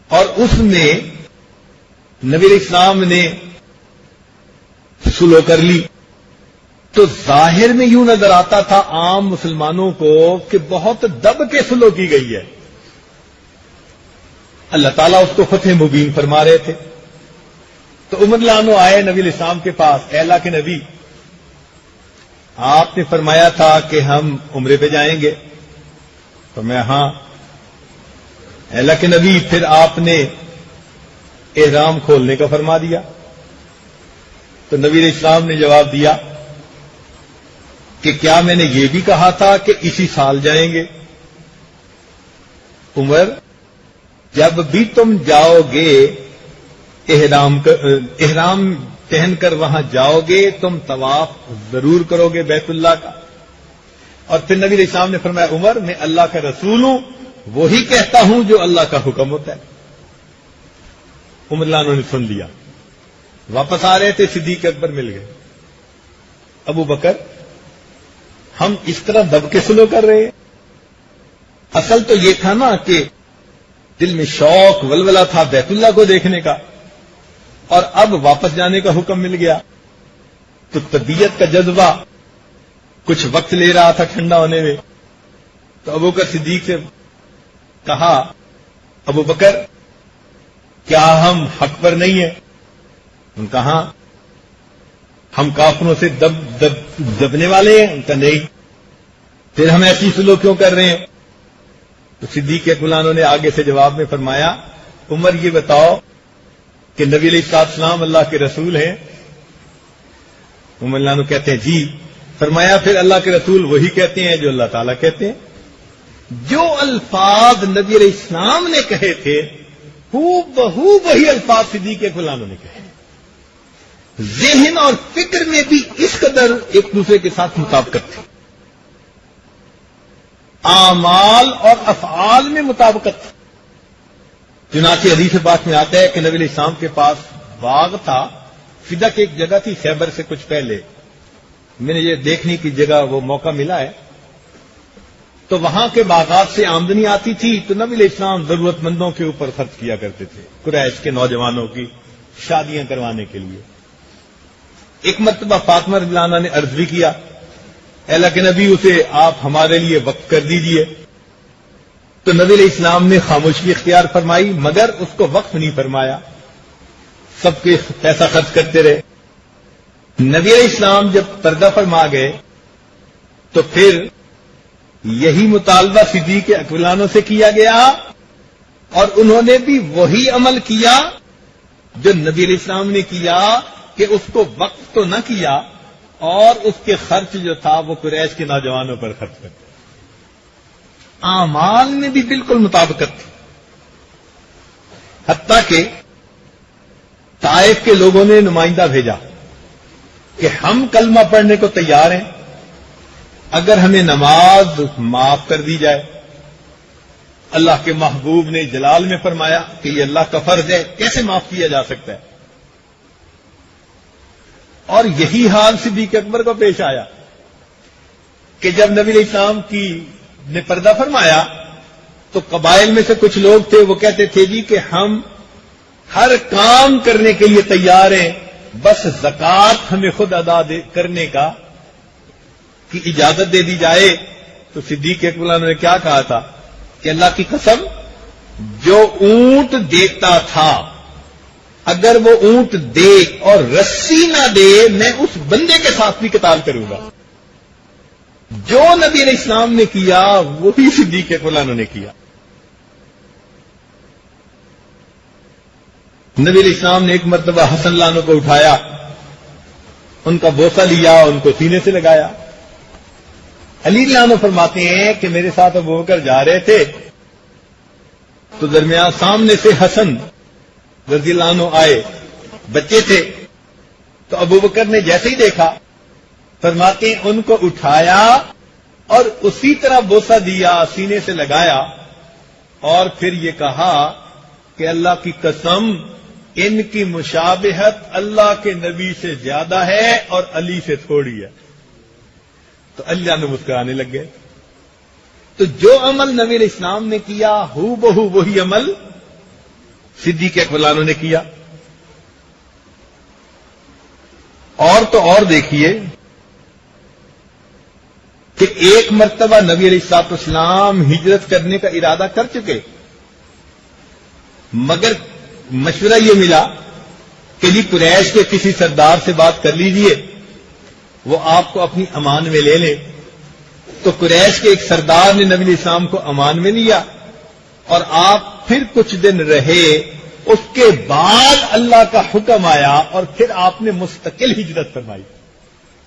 اور اس میں نبی علیہ السلام نے صلح کر لی تو ظاہر میں یوں نظر آتا تھا عام مسلمانوں کو کہ بہت دب کے صلح کی گئی ہے. اللہ تعالیٰ اس کو فتح مبین فرما رہے تھے. تو عمر رضی اللہ عنہ آئے نبی علیہ السلام کے پاس، اے اللہ کے نبی، آپ نے فرمایا تھا کہ ہم عمرے پہ جائیں گے. تو میں ہاں. اے اللہ کے نبی، پھر آپ نے احرام کھولنے کا فرما دیا. تو نبی علیہ السلام نے جواب دیا کہ کیا میں نے یہ بھی کہا تھا کہ اسی سال جائیں گے؟ عمر، جب بھی تم جاؤ گے احرام پہن کر وہاں جاؤ گے تم طواف ضرور کرو گے بیت اللہ کا. اور پھر نبی علیہ السلام نے فرمایا، عمر، میں اللہ کا رسول ہوں، وہی کہتا ہوں جو اللہ کا حکم ہوتا ہے. عمر رضی اللہ عنہ نے سن لیا. واپس آ رہے تھے، صدیق اکبر مل گئے. ابو بکر، ہم اس طرح دب کے سلو کر رہے ہیں. اصل تو یہ تھا نا کہ دل میں شوق ولولہ تھا بیت اللہ کو دیکھنے کا، اور اب واپس جانے کا حکم مل گیا تو طبیعت کا جذبہ کچھ وقت لے رہا تھا ٹھنڈا ہونے میں. تو ابو بکر صدیق سے کہا، ابو بکر، کیا ہم حق پر نہیں ہیں؟ ان کا ہاں. ہم کافروں سے دبنے والے ہیں؟ ان کا نہیں. پھر ہم ایسی سلو کیوں کر رہے ہیں؟ تو صدیق اکبر عنہ نے آگے سے جواب میں فرمایا، عمر، یہ بتاؤ کہ نبی علیہ السلام اللہ کے رسول ہیں؟ عمر عنہ کہتے ہیں جی. فرمایا، پھر اللہ کے رسول وہی کہتے ہیں جو اللہ تعالیٰ کہتے ہیں. جو الفاظ نبی علیہ السلام نے کہے تھے بہو وہی الفاظ صدیق اکبر عنہ نے کہے. ذہن اور فکر میں بھی اس قدر ایک دوسرے کے ساتھ مطابقت تھی، اعمال اور افعال میں مطابقت تھی. چنانچہ حدیث پاک میں آتا ہے کہ نبی علیہ السلام کے پاس باغ تھا. فدق ایک جگہ تھی خیبر سے کچھ پہلے، میں نے یہ دیکھنے کی جگہ وہ موقع ملا ہے. تو وہاں کے باغات سے آمدنی آتی تھی تو نبی علیہ السلام ضرورت مندوں کے اوپر خرچ کیا کرتے تھے، قریش کے نوجوانوں کی شادیاں کروانے کے لیے. ایک مرتبہ فاطمہ رضی اللہ عنہا نے عرض بھی کیا، اے اللہ کے نبی، اسے آپ ہمارے لیے وقف کر دیجئے. تو نبی علیہ السلام نے خاموشی اختیار فرمائی، مگر اس کو وقف نہیں فرمایا. سب کے پیسہ خرچ کرتے رہے. نبی علیہ السلام جب پردہ فرما گئے تو پھر یہی مطالبہ صدیق اکبر عنہ سے کیا گیا، اور انہوں نے بھی وہی عمل کیا جو نبی علیہ السلام نے کیا، کہ اس کو وقف تو نہ کیا اور اس کے خرچ جو تھا وہ قریش کے نوجوانوں پر خرچ کرتے. اعمال میں بھی بالکل مطابقت تھی. حتیٰ کہ طائف کے لوگوں نے نمائندہ بھیجا کہ ہم کلمہ پڑھنے کو تیار ہیں اگر ہمیں نماز معاف کر دی جائے. اللہ کے محبوب نے جلال میں فرمایا کہ یہ اللہ کا فرض ہے، کیسے معاف کیا جا سکتا ہے؟ اور یہی حال صدیق اکبر کو پیش آیا کہ جب نبی علیہ السلام نے پردہ فرمایا تو قبائل میں سے کچھ لوگ تھے، وہ کہتے تھے جی کہ ہم ہر کام کرنے کے لیے تیار ہیں، بس زکوٰۃ ہمیں خود ادا کرنے کی اجازت دے دی جائے. تو صدیق اکبر عنہ نے کیا کہا تھا کہ اللہ کی قسم، جو اونٹ دیتا تھا اگر وہ اونٹ دے اور رسی نہ دے میں اس بندے کے ساتھ بھی قتال کروں گا. جو نبی علیہ السلام نے کیا وہی صدیق اکبر نے کیا. نبی علیہ السلام نے ایک مرتبہ حسن لانو کو اٹھایا, ان کا بوسہ لیا, ان کو سینے سے لگایا. علی لانو فرماتے ہیں کہ میرے ساتھ ابو بکر جا رہے تھے تو درمیان سامنے سے حسن رضی اللہ عنہ آئے, بچے تھے. تو ابو بکر نے جیسے ہی دیکھا فرماتے ہیں ان کو اٹھایا اور اسی طرح بوسہ دیا, سینے سے لگایا, اور پھر یہ کہا کہ اللہ کی قسم ان کی مشابہت اللہ کے نبی سے زیادہ ہے اور علی سے تھوڑی ہے. تو اللہ نے مسکرانے لگ گئے. تو جو عمل نبی علیہ السلام نے کیا ہو بہو وہی عمل صدیق اکبر نے کیا. اور تو اور دیکھیے کہ ایک مرتبہ نبی علیہ الصلوۃ والسلام ہجرت کرنے کا ارادہ کر چکے, مگر مشورہ یہ ملا کہ جی قریش کے کسی سردار سے بات کر لیجئے, وہ آپ کو اپنی امان میں لے لیں. تو قریش کے ایک سردار نے نبی علیہ السلام کو امان میں لیا اور آپ پھر کچھ دن رہے. اس کے بعد اللہ کا حکم آیا اور پھر آپ نے مستقل ہجرت فرمائی.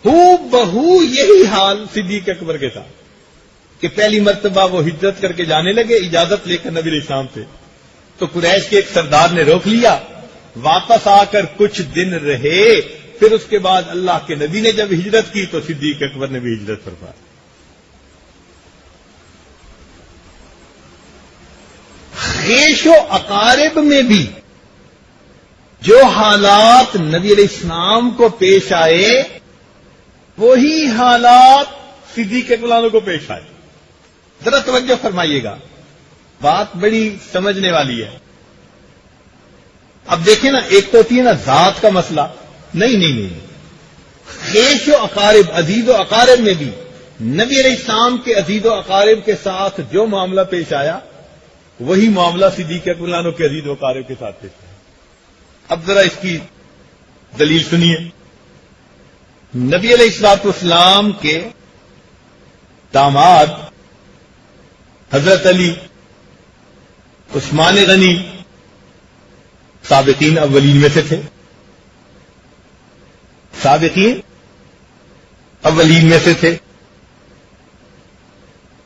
ہو بہو یہی حال صدیق اکبر کے تھا کہ پہلی مرتبہ وہ ہجرت کر کے جانے لگے اجازت لے کر نبی علیہ السلام سے. تو قریش کے ایک سردار نے روک لیا, واپس آ کر کچھ دن رہے. پھر اس کے بعد اللہ کے نبی نے جب ہجرت کی تو صدیق اکبر نے بھی ہجرت فرمائی. خیش و اقارب میں بھی جو حالات نبی علیہ السلام کو پیش آئے وہی حالات صدیق اکبر کو پیش آئے. ذرا توجہ فرمائیے گا, بات بڑی سمجھنے والی ہے. اب دیکھیں نا, ایک تو ہوتی ہے نا ذات کا مسئلہ, نہیں, خیش و اقارب عزیز و اقارب میں بھی نبی علیہ السلام کے عزیز و اقارب کے ساتھ جو معاملہ پیش آیا وہی معاملہ صدیق اکبر کے عزیز و اقارب کے ساتھ پیش آیا. اب ذرا اس کی دلیل سنیے. نبی علیہ الصلوۃ والسلام کے داماد حضرت علی, عثمان غنی سابقین اولین میں سے تھے. سابقین اولین میں سے تھے.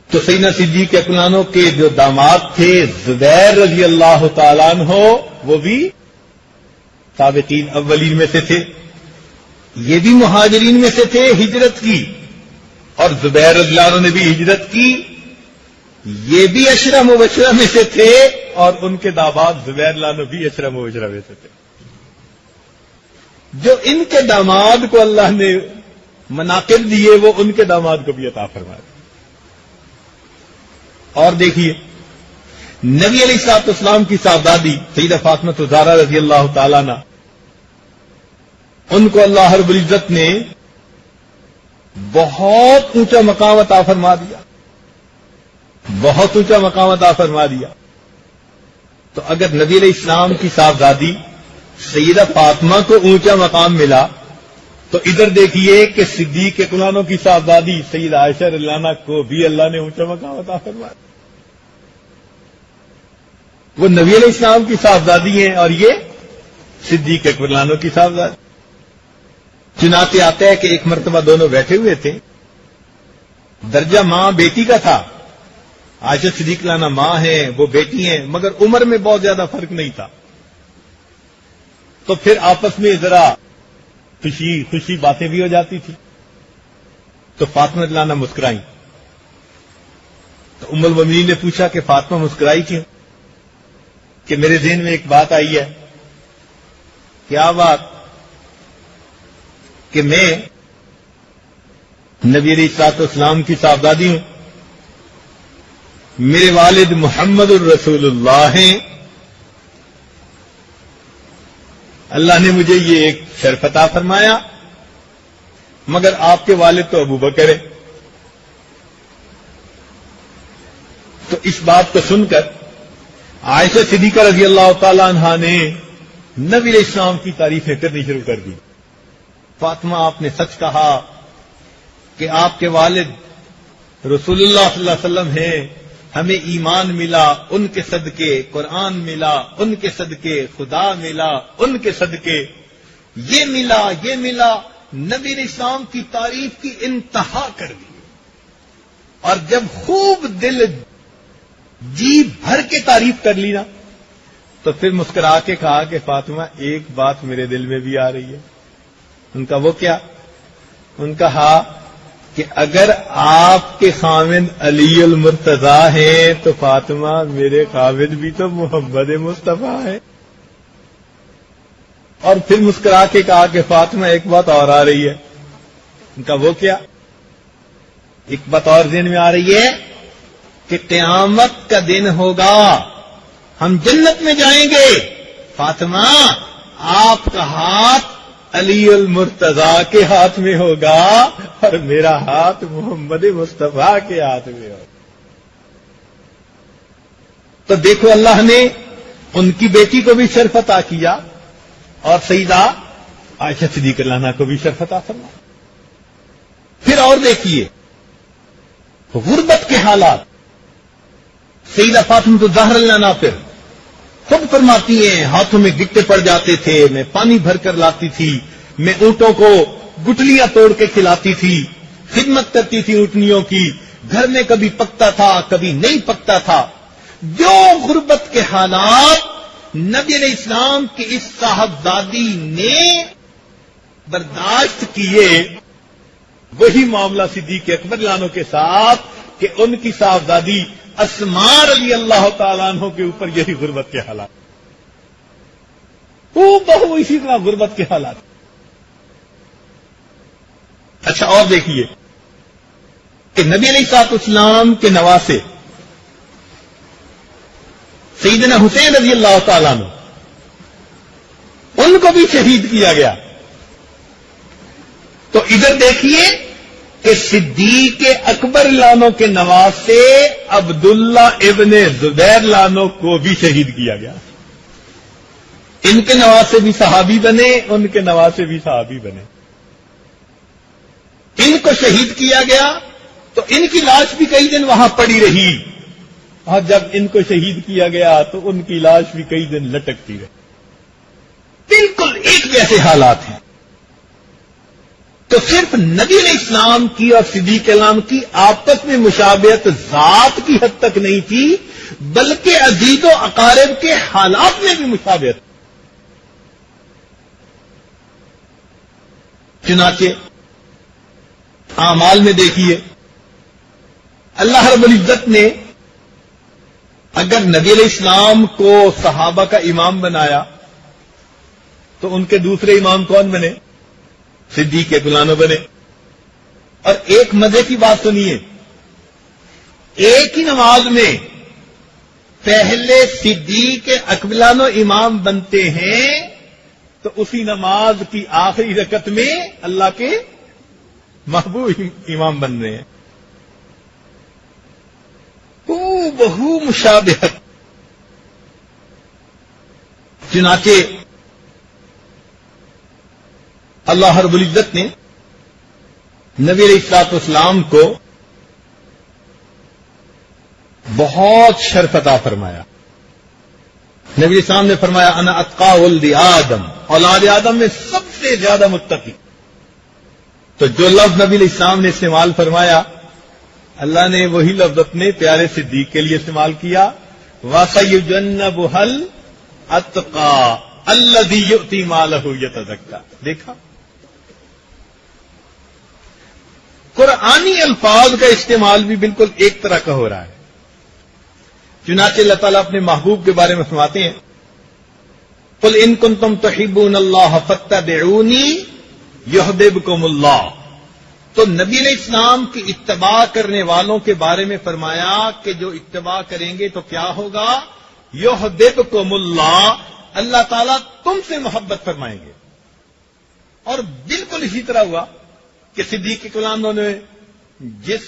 تو سیدنا صدیق اکبر کے جو داماد تھے زبیر رضی اللہ تعالیٰ عنہ وہ بھی سابقین اولین میں سے تھے. یہ بھی مہاجرین میں سے تھے ہجرت کی, اور زبیر رضی اللہ عنہ نے بھی ہجرت کی. یہ بھی عشرہ مبشرہ میں سے تھے اور ان کے داماد زبیر رضی اللہ عنہ بھی عشرہ مبشرہ میں سے تھے. جو ان کے داماد کو اللہ نے مناقب دیے وہ ان کے داماد کو بھی عطا فرمائے. اور دیکھیے نبی علیہ الصلوۃ والسلام کی صاحبزادی سیدہ فاطمہ الزہرا رضی اللہ تعالیٰ عنہ, ان کو اللہ رب العزت نے بہت اونچا مقام عطا فرما دیا, بہت اونچا مقام عطا فرما دیا. تو اگر نبی علیہ السلام کی صاحبزادی سیدہ فاطمہ کو اونچا مقام ملا تو ادھر دیکھیے کہ صدیق اکبر کی صاحبزادی سیدہ عائشہ رضی اللہ عنہا کو بھی اللہ نے اونچا مقام عطا فرمایا. وہ نبی علیہ السلام کی صاحبزادی ہیں اور یہ صدیق اکبر کی صاحبزادی. چنانچہ آتا ہے کہ ایک مرتبہ دونوں بیٹھے ہوئے تھے, درجہ ماں بیٹی کا تھا. عائشہ صدیق عنہا ماں ہیں, وہ بیٹی ہیں, مگر عمر میں بہت زیادہ فرق نہیں تھا. تو پھر آپس میں ذرا خوشی باتیں بھی ہو جاتی تھی. تو فاطمہ رضی اللہ عنہا مسکرائیں. تو ام المؤمنین نے پوچھا کہ فاطمہ مسکرائی کیوں؟ کہ میرے ذہن میں ایک بات آئی ہے. کیا بات؟ کہ میں نبی علیہ الصلوۃ والسلام کی صاحبزادی ہوں, میرے والد محمد الرسول اللہ ہیں, اللہ نے مجھے یہ ایک شرف عطا فرمایا, مگر آپ کے والد تو ابو بکر ہیں. تو اس بات کو سن کر عائشہ صدیقہ رضی اللہ تعالی عنہا نے نبی علیہ السلام کی تعریفیں کرنی شروع کر دی. فاطمہ آپ نے سچ کہا کہ آپ کے والد رسول اللہ صلی اللہ علیہ وسلم ہیں، ہمیں ایمان ملا ان کے صدقے، قرآن ملا ان کے صدقے، خدا ملا ان کے صدقے، یہ ملا یہ ملا. نبی علیہ السلام کی تعریف کی انتہا کر دی. اور جب خوب دل جی بھر کے تعریف کر لی نا تو پھر مسکرا کے کہا کہ فاطمہ ایک بات میرے دل میں بھی آ رہی ہے. ان کا وہ کیا؟ ان کا ہاں کہ اگر آپ کے خاوند علی المرتضی ہیں تو فاطمہ میرے خاوند بھی تو محمد مصطفیٰ ہے. اور پھر مسکرا کے کہا کہ فاطمہ ایک بات اور آ رہی ہے. ان کا وہ کیا؟ ایک بات اور ذہن میں آ رہی ہے کہ قیامت کا دن ہوگا، ہم جنت میں جائیں گے، فاطمہ آپ کا ہاتھ علی المرتضی کے ہاتھ میں ہوگا اور میرا ہاتھ محمد مصطفیٰ کے ہاتھ میں ہوگا. تو دیکھو اللہ نے ان کی بیٹی کو بھی شرف عطا کیا اور سیدہ عائشہ صدیقہ رضی اللہ عنہا کو بھی شرف عطا فرمایا. پھر اور دیکھیے غربت کے حالات. سیدہ فاطمہ تو زہرا رضی اللہ عنہا پھر خود فرماتی ہیں ہاتھوں میں گٹے پڑ جاتے تھے، میں پانی بھر کر لاتی تھی، میں اونٹوں کو گٹلیاں توڑ کے کھلاتی تھی، خدمت کرتی تھی اونٹنیوں کی، گھر میں کبھی پکتا تھا کبھی نہیں پکتا تھا. جو غربت کے حالات نبی علیہ السلام کی اس صاحبزادی نے برداشت کیے، وہی معاملہ صدیق اکبر رضی اللہ عنہ کے ساتھ کہ ان کی صاحبزادی اسماء رضی اللہ تعالیٰ عنہ کے اوپر یہی غربت کے حالات، وہ بہو اسی طرح غربت کے حالات. اچھا اور دیکھیے کہ نبی علیہ السلام کے نواسے سیدنا حسین رضی اللہ تعالیٰ عنہ، ان کو بھی شہید کیا گیا. تو ادھر دیکھیے کہ صدیق اکبر رضی اللہ عنہ کے نواسے عبداللہ ابن زبیر رضی اللہ عنہ کو بھی شہید کیا گیا. ان کے نواسے بھی صحابی بنے، ان کے نواسے بھی صحابی بنے. ان کو شہید کیا گیا تو ان کی لاش بھی کئی دن وہاں پڑی رہی، اور جب ان کو شہید کیا گیا تو ان کی لاش بھی کئی دن لٹکتی رہی. بالکل ایک جیسے حالات ہیں. تو صرف نبی علیہ السلام کی اور صدیق اکرم کی آپس میں مشابہت ذات کی حد تک نہیں تھی، بلکہ عزیز و اقارب کے حالات میں بھی مشابہت. چنانچہ اعمال میں دیکھیے اللہ رب العزت نے اگر نبی علیہ السلام کو صحابہ کا امام بنایا تو ان کے دوسرے امام کون بنے؟ صدیق اکبر بنے. اور ایک مزے کی بات سنیے، ایک ہی نماز میں پہلے صدیق اکبر امام بنتے ہیں تو اسی نماز کی آخری رکعت میں اللہ کے محبوب امام بن رہے ہیں. بہو مشابہت. چنانچہ اللہ رب العزت نے نبی علیہ السلام کو بہت شرف عطا فرمایا. نبی علیہ السلام نے فرمایا انا اتقا ولد آدم، اولاد آدم میں سب سے زیادہ متقی. تو جو لفظ نبی علیہ السلام نے استعمال فرمایا اللہ نے وہی لفظ اپنے پیارے صدیق کے لیے استعمال کیا، وَسَيُجَنَّبُهَا الْأَتْقَى الَّذِي يُؤْتِي مَالَهُ يَتَزَكَّى. دیکھا قرآنی الفاظ کا استعمال بھی بالکل ایک طرح کا ہو رہا ہے. چنانچہ اللہ تعالیٰ اپنے محبوب کے بارے میں فرماتے ہیں قُلْ إِن كُنتُمْ تُحِبُّونَ اللَّهَ فَاتَّبِعُونِي يُحْبِبْكُمُ اللَّهُ. تو نبی علیہ السلام کی اتباع کرنے والوں کے بارے میں فرمایا کہ جو اتباع کریں گے تو کیا ہوگا؟ یحببکم اللہ، اللہ تعالیٰ تم سے محبت فرمائیں گے. اور بالکل اسی طرح ہوا کہ صدیق اکرم نے جس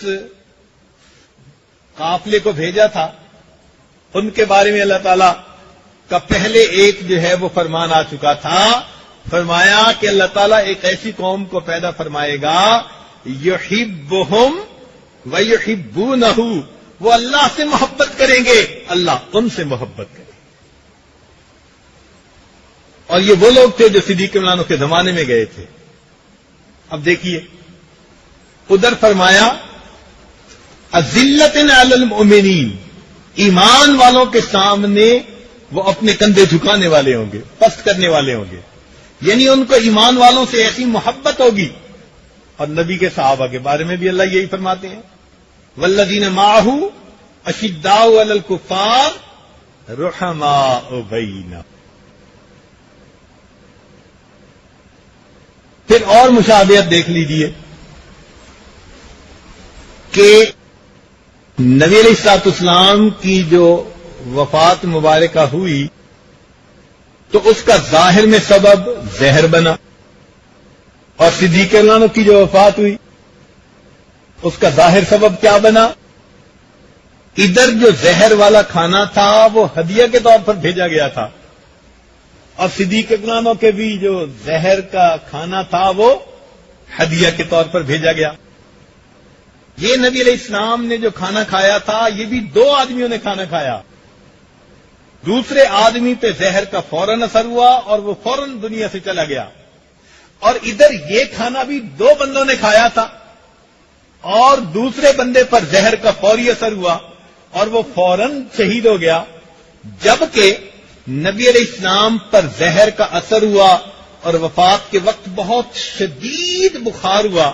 قافلے کو بھیجا تھا ان کے بارے میں اللہ تعالیٰ کا پہلے ایک جو ہے وہ فرمان آ چکا تھا. فرمایا کہ اللہ تعالیٰ ایک ایسی قوم کو پیدا فرمائے گا یحبہم ویحبونہ، وہ اللہ سے محبت کریں گے، اللہ ان سے محبت کرے. اور یہ وہ لوگ تھے جو صدیق عنہ کے زمانے میں گئے تھے. اب دیکھیے ادھر فرمایا اذلۃ علی المؤمنین، ایمان والوں کے سامنے وہ اپنے کندھے جھکانے والے ہوں گے، پست کرنے والے ہوں گے، یعنی ان کو ایمان والوں سے ایسی محبت ہوگی. اور نبی کے صحابہ کے بارے میں بھی اللہ یہی فرماتے ہیں والذین معہ اشداء علی الکفار رحماء بینہم. پھر اور مشابہت دیکھ لیجیے کہ نبی علیہ الصلوۃ والسلام کی جو وفات مبارکہ ہوئی تو اس کا ظاہر میں سبب زہر بنا، اور صدیق عنہ کی جو وفات ہوئی اس کا ظاہر سبب کیا بنا؟ ادھر جو زہر والا کھانا تھا وہ ہدیہ کے طور پر بھیجا گیا تھا، اور صدیق عنہ کے بھی جو زہر کا کھانا تھا وہ ہدیہ کے طور پر بھیجا گیا. یہ نبی علیہ السلام نے جو کھانا کھایا تھا یہ بھی دو آدمیوں نے کھانا کھایا. دوسرے آدمی پہ زہر کا فوراً اثر ہوا اور وہ فوراً دنیا سے چلا گیا، اور ادھر یہ کھانا بھی دو بندوں نے کھایا تھا اور دوسرے بندے پر زہر کا فوری اثر ہوا اور وہ فوراً شہید ہو گیا، جبکہ نبی علیہ السلام پر زہر کا اثر ہوا اور وفات کے وقت بہت شدید بخار ہوا،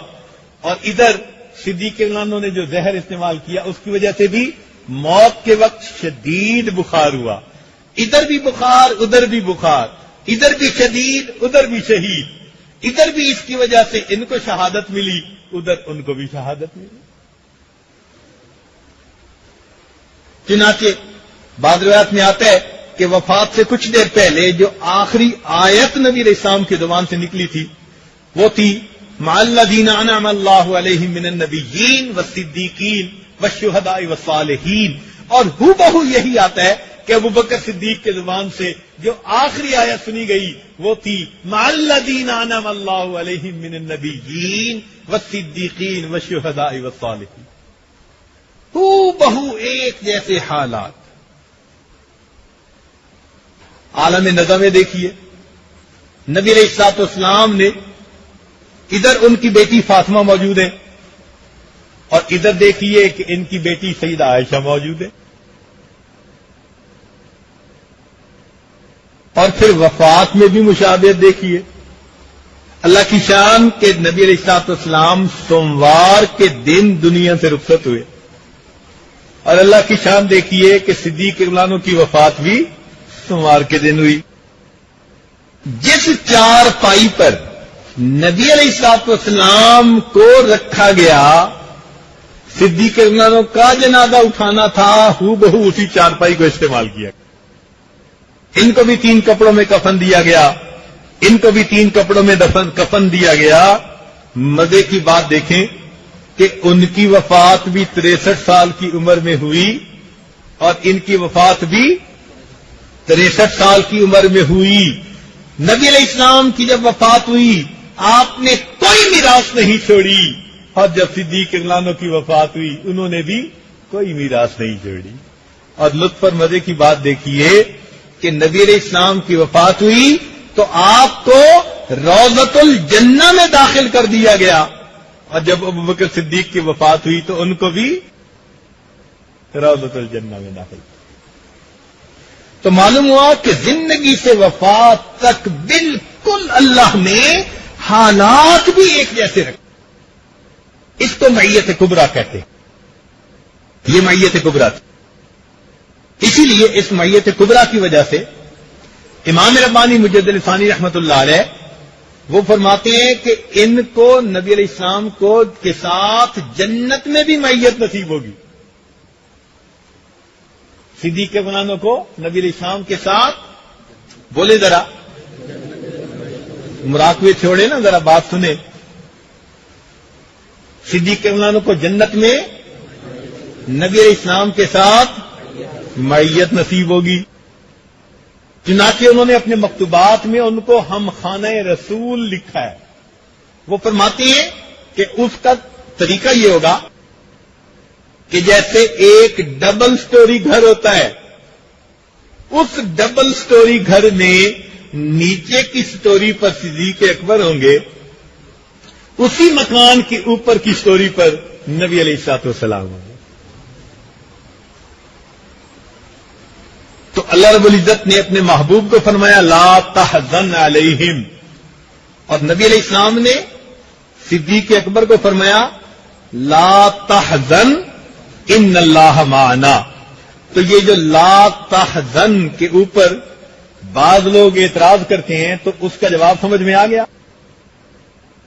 اور ادھر صدیق عنہ نے جو زہر استعمال کیا اس کی وجہ سے بھی موت کے وقت شدید بخار ہوا. ادھر بھی بخار ادھر بھی بخار، ادھر بھی شدید ادھر بھی شہید، ادھر بھی اس کی وجہ سے ان کو شہادت ملی ادھر ان کو بھی شہادت ملی. چنانچہ بعض روایات میں آتا ہے کہ وفات سے کچھ دیر پہلے جو آخری آیت نبی علیہ السلام کی زبان سے نکلی تھی وہ تھی مع الذین انعم اللہ علیہم من النبیین والصدیقین والشہداء والصالحین. اور ہو بہو یہی آتا ہے کہ ابوبکر صدیق کے زبان سے جو آخری آیت سنی گئی وہ تھی مع الذین انعم اللہ علیہم من النبیین والصدیقین والشہداء والصالحین. ہو بہو ایک جیسے حالات. عالم نظم میں دیکھیے نبی علیہ الصلوۃ والسلام نے ادھر ان کی بیٹی فاطمہ موجود ہے اور ادھر دیکھیے کہ ان کی بیٹی سیدہ عائشہ موجود ہے. اور پھر وفات میں بھی مشابہت دیکھیے. اللہ کی شان کہ نبی علیہ الصلوۃ والسلام سوموار کے دن دنیا سے رخصت ہوئے، اور اللہ کی شان دیکھیے کہ صدیق عنہ کی وفات بھی سوموار کے دن ہوئی. جس چار پائی پر نبی علیہ الصلوۃ والسلام کو رکھا گیا صدیق عنہ کا جنازہ اٹھانا تھا، ہو بہو اسی چار پائی کو استعمال کیا. ان کو بھی 3 کپڑوں میں کفن دیا گیا، ان کو بھی 3 کپڑوں میں کفن دیا گیا. مزے کی بات دیکھیں کہ ان کی وفات بھی 63 سال کی عمر میں ہوئی اور ان کی وفات بھی 63 سال کی عمر میں ہوئی. نبی علیہ السلام کی جب وفات ہوئی آپ نے کوئی میراث نہیں چھوڑی، اور جب صدیق عنہ کی وفات ہوئی انہوں نے بھی کوئی میراث نہیں چھوڑی. اور لطف اور مزے کی بات دیکھیے کہ نبی علیہ السلام کی وفات ہوئی تو آپ کو روضۃ الجنہ میں داخل کر دیا گیا، اور جب ابوبکر صدیق کی وفات ہوئی تو ان کو بھی روضۃ الجنہ میں داخل کیا. تو معلوم ہوا کہ زندگی سے وفات تک بالکل اللہ نے حالات بھی ایک جیسے رکھے. اس کو معیت کبریٰ کہتے ہیں. یہ معیت کبریٰ تھی. اسی لیے اس معیت کبریٰ کی وجہ سے امام ربانی مجدد ثانی رحمۃ اللہ علیہ وہ فرماتے ہیں کہ ان کو نبی علیہ السلام کو کے ساتھ جنت میں بھی معیت نصیب ہوگی. صدیق عنہ کو نبی علیہ السلام کے ساتھ، بولے ذرا مراقبے چھوڑے نا، ذرا بات سنیں. صدیق عنہ کو جنت میں نبی علیہ السلام کے ساتھ معیت نصیب ہوگی. چنانچہ انہوں نے اپنے مکتوبات میں ان کو ہم خانہ رسول لکھا ہے. وہ فرماتی ہیں کہ اس کا طریقہ یہ ہوگا کہ جیسے ایک ڈبل سٹوری گھر ہوتا ہے، اس ڈبل سٹوری گھر میں نیچے کی سٹوری پر صدیق اکبر ہوں گے، اسی مکان کے اوپر کی سٹوری پر نبی علیہ الصلوۃ والسلام ہوں گے. تو اللہ رب العزت نے اپنے محبوب کو فرمایا لا تحزن علیہم، اور نبی علیہ السلام نے صدیق اکبر کو فرمایا لا تحزن ان اللہ معنا. تو یہ جو لا تحزن کے اوپر بعض لوگ اعتراض کرتے ہیں تو اس کا جواب سمجھ میں آ گیا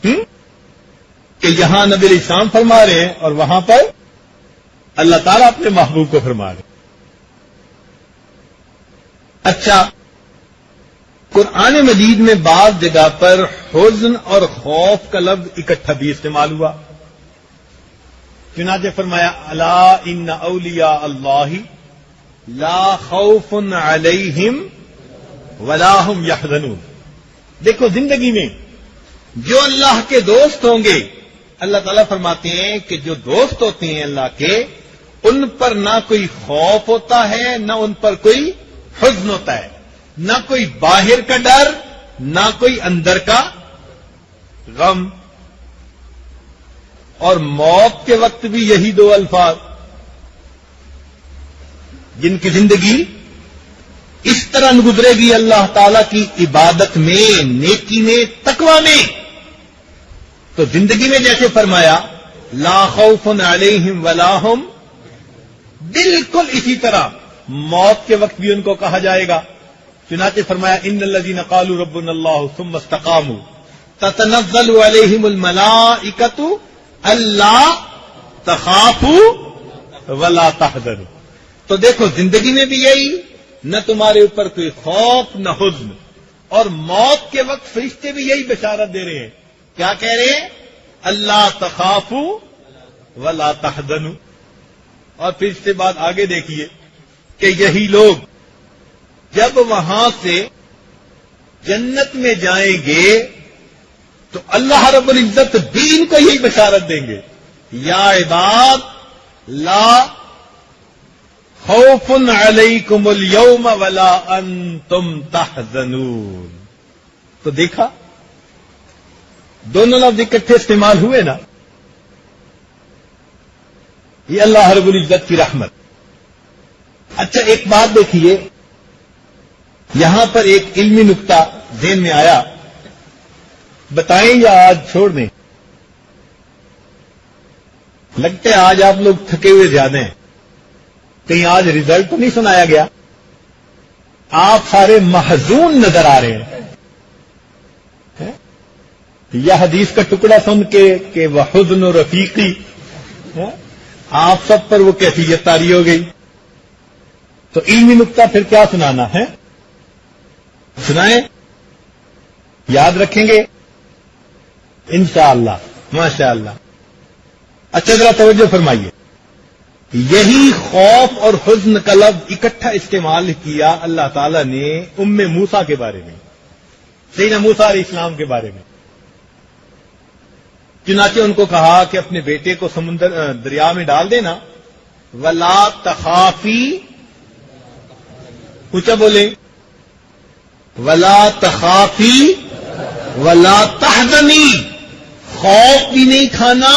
کہ یہاں نبی علیہ السلام فرما رہے ہیں اور وہاں پر اللہ تعالیٰ اپنے محبوب کو فرما رہے ہیں. اچھا، قرآن مجید میں بعض جگہ پر حزن اور خوف کا لفظ اکٹھا بھی استعمال ہوا. چنانچہ فرمایا الا ان اولیاء اللہ لا خوف علیہم ولا هم یحزنون. دیکھو، زندگی میں جو اللہ کے دوست ہوں گے، اللہ تعالیٰ فرماتے ہیں کہ جو دوست ہوتے ہیں اللہ کے، ان پر نہ کوئی خوف ہوتا ہے، نہ ان پر کوئی حزن ہوتا ہے، نہ کوئی باہر کا ڈر، نہ کوئی اندر کا غم. اور موت کے وقت بھی یہی دو الفاظ، جن کی زندگی اس طرح گزرے گی اللہ تعالی کی عبادت میں، نیکی میں، تقوی میں. تو زندگی میں جیسے فرمایا لا خوف علیہم ولا هم، بالکل اسی طرح موت کے وقت بھی ان کو کہا جائے گا. چنانچہ فرمایا ان الذين قالوا ربنا الله ثم استقاموا تتنزل عليهم الملائكة الا تخافوا ولا تحزنوا. تو دیکھو، زندگی میں بھی یہی، نہ تمہارے اوپر کوئی خوف نہ حزن، اور موت کے وقت فرشتے بھی یہی بشارت دے رہے ہیں. کیا کہہ رہے ہیں؟ اللہ تخافوا ولا تحزنوا. اور پھر اس کے بعد آگے دیکھیے کہ یہی لوگ جب وہاں سے جنت میں جائیں گے تو اللہ رب العزت بھی ان کو یہی بشارت دیں گے یا عباد لا خوف علیکم اليوم ولا انتم تحزنون. تو دیکھا، دونوں لفظ اکٹھے استعمال ہوئے نا. یہ اللہ رب العزت کی رحمت. اچھا، ایک بات دیکھیے، یہاں پر ایک علمی نکتہ ذہن میں آیا، بتائیں یا آج چھوڑ دیں؟ لگتا ہے آج آپ لوگ تھکے ہوئے زیادہ ہیں. کہیں آج ریزلٹ تو نہیں سنایا گیا؟ آپ سارے محزون نظر آ رہے ہیں. یہ حدیث کا ٹکڑا سن کے کہ وحزن و رفیقی، آپ سب پر وہ کیفیت طاری ہو گئی. تو علمی نکتہ پھر کیا سنانا ہے؟ سنائیں، یاد رکھیں گے انشاءاللہ، ماشاءاللہ. اچھا، ذرا توجہ فرمائیے. یہی خوف اور حزن کا لفظ اکٹھا استعمال کیا اللہ تعالی نے ام موسیٰ کے بارے میں، سیدنا موسیٰ علیہ السلام کے بارے میں. چنانچہ ان کو کہا کہ اپنے بیٹے کو سمندر دریا میں ڈال دینا. ولا تخافی، اونچا بولے، ولا تخافی ولا تحزنی. خوف بھی نہیں کھانا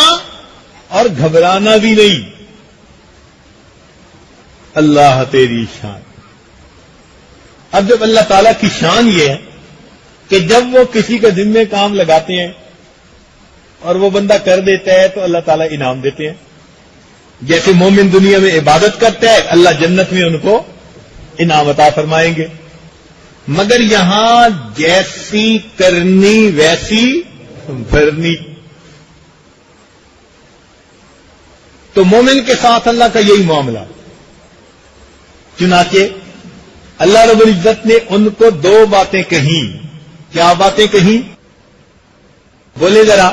اور گھبرانا بھی نہیں. اللہ تیری شان. اب جب اللہ تعالیٰ کی شان یہ ہے کہ جب وہ کسی کے ذمے کام لگاتے ہیں اور وہ بندہ کر دیتا ہے تو اللہ تعالیٰ انعام دیتے ہیں. جیسے مومن دنیا میں عبادت کرتا ہے، اللہ جنت میں ان کو انعام عطا فرمائیں گے. مگر یہاں جیسی کرنی ویسی بھرنی. تو مومن کے ساتھ اللہ کا یہی معاملہ. چنانچہ اللہ رب العزت نے ان کو دو باتیں کہیں. کیا باتیں کہیں؟ بولے ذرا.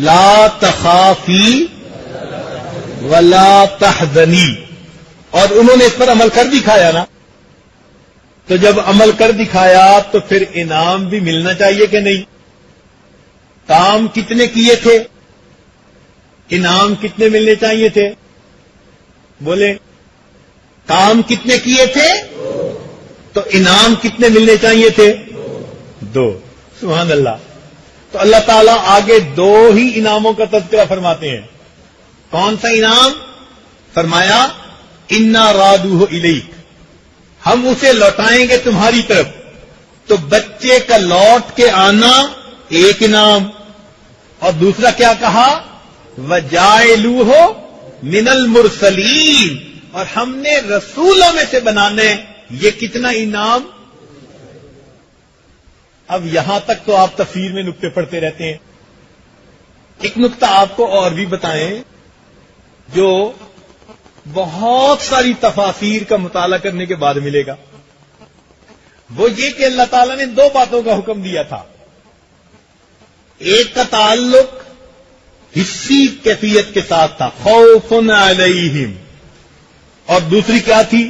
لا تخافی ولا تحزنی. اور انہوں نے اس پر عمل کر دکھایا نا. تو جب عمل کر دکھایا تو پھر انعام بھی ملنا چاہیے کہ نہیں؟ کام کتنے کیے تھے، انعام کتنے ملنے چاہیے تھے؟ بولے، کام کتنے کیے تھے تو انعام کتنے ملنے چاہیے تھے؟ 2۔ سبحان اللہ۔ تو اللہ تعالیٰ آگے 2 ہی انعاموں کا تذکرہ فرماتے ہیں۔ کون سا انعام؟ فرمایا انا رادوہ الیک، ہم اسے لوٹائیں گے تمہاری طرف۔ تو بچے کا لوٹ کے آنا ایک انعام، اور دوسرا کیا کہا؟ وجائلوہ من المرسلین، اور ہم نے رسولوں میں سے بنانے، یہ کتنا انعام؟ اب یہاں تک تو آپ تفسیر میں نقطے پڑھتے رہتے ہیں، ایک نقطہ آپ کو اور بھی بتائیں جو بہت ساری تفاسیر کا مطالعہ کرنے کے بعد ملے گا، وہ یہ کہ اللہ تعالیٰ نے 2 باتوں کا حکم دیا تھا۔ ایک کا تعلق حصی کیفیت کے ساتھ تھا، خوف علیہم، اور دوسری کیا تھی؟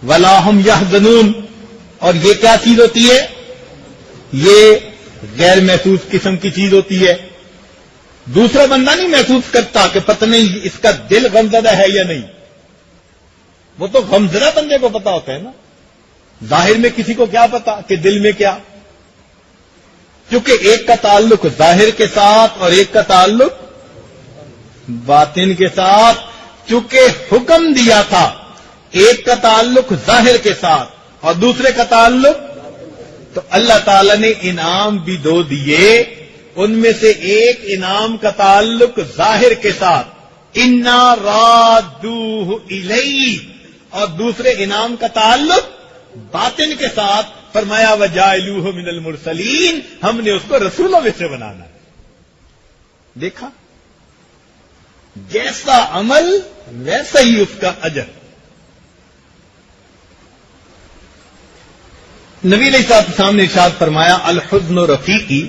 ولا هم یحزنون، اور یہ کیا چیز ہوتی ہے؟ یہ غیر محسوس قسم کی چیز ہوتی ہے۔ دوسرا بندہ نہیں محسوس کرتا کہ پتہ نہیں اس کا دل غمزدہ ہے یا نہیں، وہ تو غمزدہ بندے کو پتا ہوتا ہے نا، ظاہر میں کسی کو کیا پتا کہ دل میں کیا؟ کیونکہ ایک کا تعلق ظاہر کے ساتھ اور ایک کا تعلق باطن کے ساتھ، چونکہ حکم دیا تھا ایک کا تعلق ظاہر کے ساتھ اور دوسرے کا تعلق، تو اللہ تعالی نے انعام بھی 2 دیے، ان میں سے ایک انعام کا تعلق ظاہر کے ساتھ انا رادوہ الیک، اور دوسرے انعام کا تعلق باطن کے ساتھ، فرمایا وجائلوہ من المرسلین، ہم نے اس کو رسولوں میں سے بنانا ہے۔ دیکھا، جیسا عمل ویسا ہی اس کا اجر۔ نبی علیہ السلام نے ارشاد فرمایا الحزن رفیقی،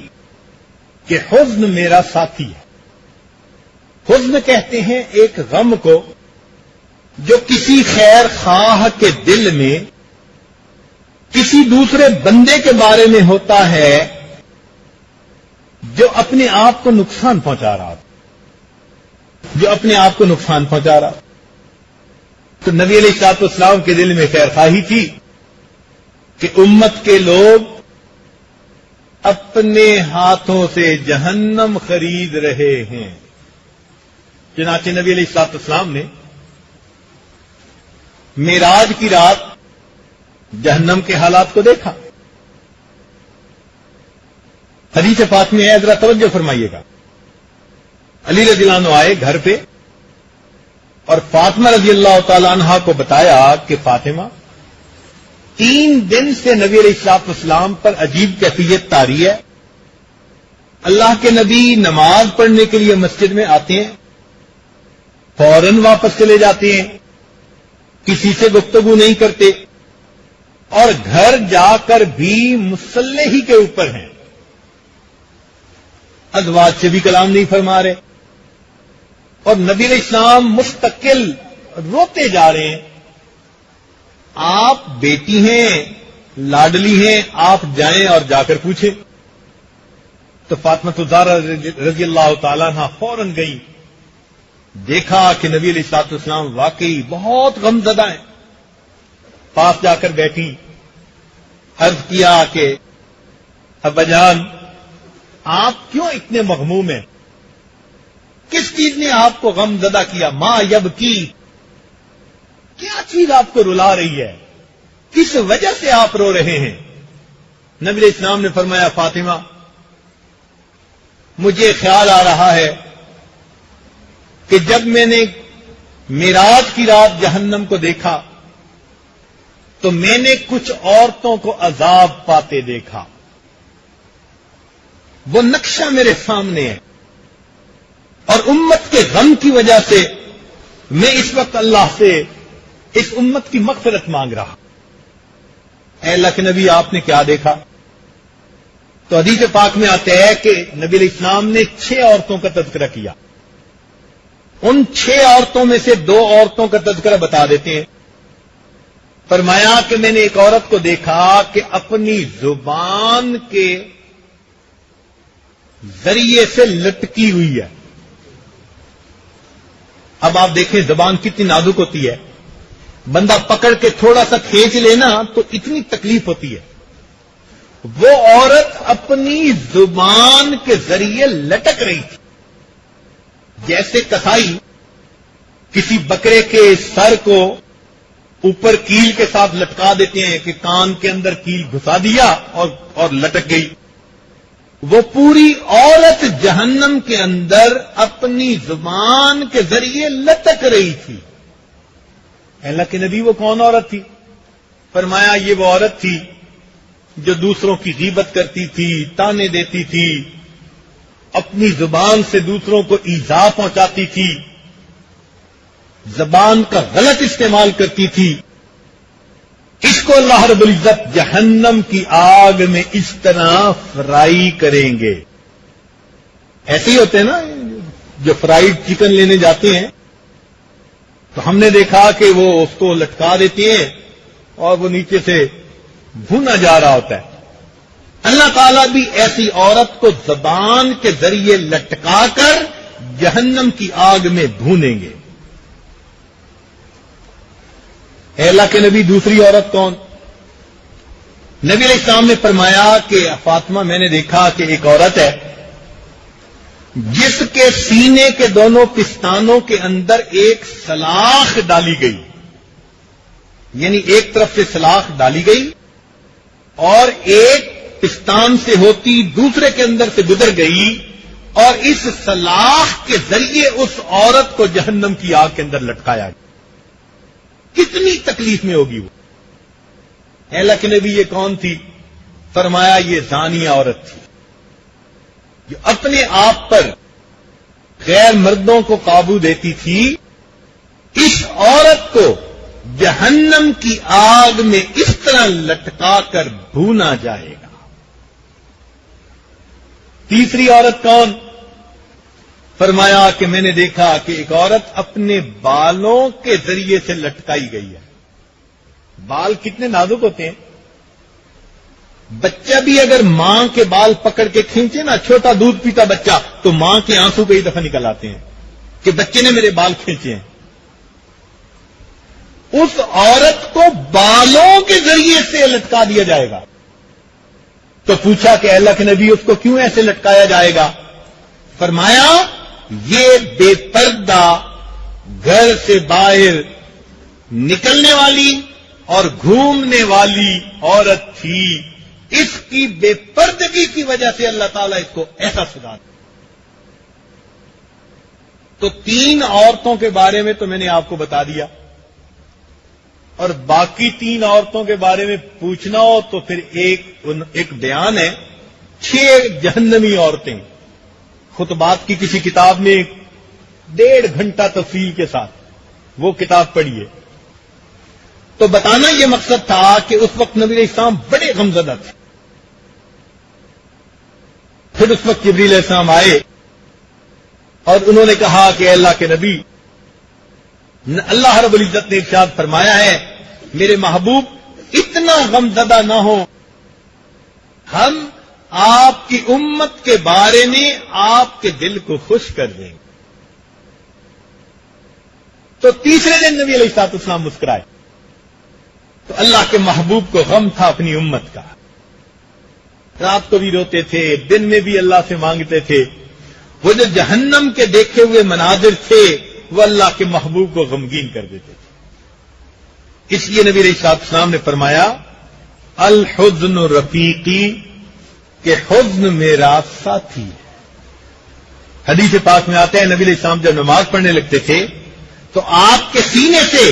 کہ حزن میرا ساتھی ہے۔ حزن کہتے ہیں ایک غم کو جو کسی خیر خواہ کے دل میں کسی دوسرے بندے کے بارے میں ہوتا ہے جو اپنے آپ کو نقصان پہنچا رہا تھا، جو اپنے آپ کو نقصان پہنچا رہا۔ تو نبی علیہ السلام کے دل میں خیر خواہی تھی کہ امت کے لوگ اپنے ہاتھوں سے جہنم خرید رہے ہیں۔ چنانچہ نبی علیہ السلام نے معراج کی رات جہنم کے حالات کو دیکھا۔ حدیث پاک میں ہے، ذرا توجہ فرمائیے گا۔ علی رضی اللہ عنہ آئے گھر پہ اور فاطمہ رضی اللہ تعالی عنہا کو بتایا کہ فاطمہ 3 دن سے نبی علیہ السلام پر عجیب کیفیت طاری ہے، اللہ کے نبی نماز پڑھنے کے لیے مسجد میں آتے ہیں، فوراً واپس چلے جاتے ہیں، کسی سے گفتگو نہیں کرتے، اور گھر جا کر بھی مصلی ہی کے اوپر ہیں، ازواج سے بھی کلام نہیں فرما رہے، اور نبی علیہ السلام مستقل روتے جا رہے ہیں۔ آپ بیٹی ہیں، لاڈلی ہیں، آپ جائیں اور جا کر پوچھیں۔ تو فاطمہ الزہرا رضی اللہ تعالیٰ عنہ فوراً گئی، دیکھا کہ نبی علیہ السلام واقعی بہت غمزدہ ہیں، پاس جا کر بیٹھی، عرض کیا کہ ابا جان آپ کیوں اتنے مغموم ہیں؟ کس چیز نے آپ کو غم زدہ کیا؟ ماں یبکی، کیا چیز آپ کو رلا رہی ہے؟ کس وجہ سے آپ رو رہے ہیں؟ نبی علیہ السلام نے فرمایا فاطمہ مجھے خیال آ رہا ہے کہ جب میں نے معراج کی رات جہنم کو دیکھا تو میں نے کچھ عورتوں کو عذاب پاتے دیکھا، وہ نقشہ میرے سامنے ہے، اور امت کے غم کی وجہ سے میں اس وقت اللہ سے اس امت کی مغفرت مانگ رہا۔ اے اللہ کے نبی آپ نے کیا دیکھا؟ تو حدیث پاک میں آتا ہے کہ نبی علیہ السلام نے 6 عورتوں کا تذکرہ کیا، ان 6 عورتوں میں سے 2 عورتوں کا تذکرہ بتا دیتے ہیں۔ فرمایا کہ میں نے ایک عورت کو دیکھا کہ اپنی زبان کے ذریعے سے لٹکی ہوئی ہے. اب آپ دیکھیں زبان کتنی نازک ہوتی ہے، بندہ پکڑ کے تھوڑا سا کھینچ لینا تو اتنی تکلیف ہوتی ہے. وہ عورت اپنی زبان کے ذریعے لٹک رہی تھی، جیسے کسائی کسی بکرے کے سر کو اوپر کیل کے ساتھ لٹکا دیتے ہیں کہ کان کے اندر کیل گھسا دیا اور لٹک گئی. وہ پوری عورت جہنم کے اندر اپنی زبان کے ذریعے لٹک رہی تھی. اللہ کے نبی وہ کون عورت تھی؟ فرمایا یہ وہ عورت تھی جو دوسروں کی غیبت کرتی تھی، تانے دیتی تھی، اپنی زبان سے دوسروں کو ایذا پہنچاتی تھی، زبان کا غلط استعمال کرتی تھی. اس کو اللہ رب العزت جہنم کی آگ میں اس طرح فرائی کریں گے. ایسے ہی ہوتے ہیں نا جو فرائیڈ چکن لینے جاتے ہیں، تو ہم نے دیکھا کہ وہ اس کو لٹکا دیتے ہیں اور وہ نیچے سے بھونا جا رہا ہوتا ہے. اللہ تعالیٰ بھی ایسی عورت کو زبان کے ذریعے لٹکا کر جہنم کی آگ میں بھونیں گے. اے اللہ کے نبی دوسری عورت کون؟ نبی علیہ السلام نے فرمایا کہ فاطمہ میں نے دیکھا کہ ایک عورت ہے جس کے سینے کے دونوں پستانوں کے اندر ایک سلاخ ڈالی گئی، یعنی ایک طرف سے سلاخ ڈالی گئی اور ایک پستان سے ہوتی دوسرے کے اندر سے گزر گئی، اور اس سلاخ کے ذریعے اس عورت کو جہنم کی آگ کے اندر لٹکایا گیا. کتنی تکلیف میں ہوگی وہ. اللہ کے نبی یہ کون تھی؟ فرمایا یہ زانیہ عورت تھی جو اپنے آپ پر غیر مردوں کو قابو دیتی تھی. اس عورت کو جہنم کی آگ میں اس طرح لٹکا کر بھونا جائے گا. تیسری عورت کون؟ فرمایا کہ میں نے دیکھا کہ ایک عورت اپنے بالوں کے ذریعے سے لٹکائی گئی ہے. بال کتنے نازک ہوتے ہیں. بچہ بھی اگر ماں کے بال پکڑ کے کھینچے نا، چھوٹا دودھ پیتا بچہ، تو ماں کے آنسو کئی دفعہ نکل آتے ہیں کہ بچے نے میرے بال کھینچے ہیں. اس عورت کو بالوں کے ذریعے سے لٹکا دیا جائے گا. تو پوچھا کہ اللہ کے نبی اس کو کیوں ایسے لٹکایا جائے گا؟ فرمایا یہ بے پردہ گھر سے باہر نکلنے والی اور گھومنے والی عورت تھی. اس کی بے پردگی کی وجہ سے اللہ تعالیٰ اس کو ایسا سزا دیا. تو 3 عورتوں کے بارے میں تو میں نے آپ کو بتا دیا، اور باقی 3 عورتوں کے بارے میں پوچھنا ہو تو پھر ایک بیان ہے 6 جہنمی عورتیں. خطبات کی کسی کتاب میں 1.5 گھنٹہ تفصیل کے ساتھ وہ کتاب پڑھیے. تو بتانا یہ مقصد تھا کہ اس وقت نبی علیہ السلام بڑے غمزدہ تھے. پھر اس وقت جبریل علیہ السلام آئے اور انہوں نے کہا کہ اللہ کے نبی، اللہ رب العزت نے ارشاد فرمایا ہے میرے محبوب اتنا غمزدہ نہ ہو، ہم آپ کی امت کے بارے میں آپ کے دل کو خوش کر دیں گے. تو تیسرے دن نبی علیہ السلام مسکرائے. تو اللہ کے محبوب کو غم تھا اپنی امت کا. رات کو بھی روتے تھے، دن میں بھی اللہ سے مانگتے تھے. وہ جو جہنم کے دیکھے ہوئے مناظر تھے وہ اللہ کے محبوب کو غمگین کر دیتے تھے. اس لیے نبی علیہ السلام نے فرمایا الحزن رفیقی، کہ حزن میرا ساتھی ہے. حدیث پاک میں آتا ہے نبی علیہ السلام جب نماز پڑھنے لگتے تھے تو آپ کے سینے سے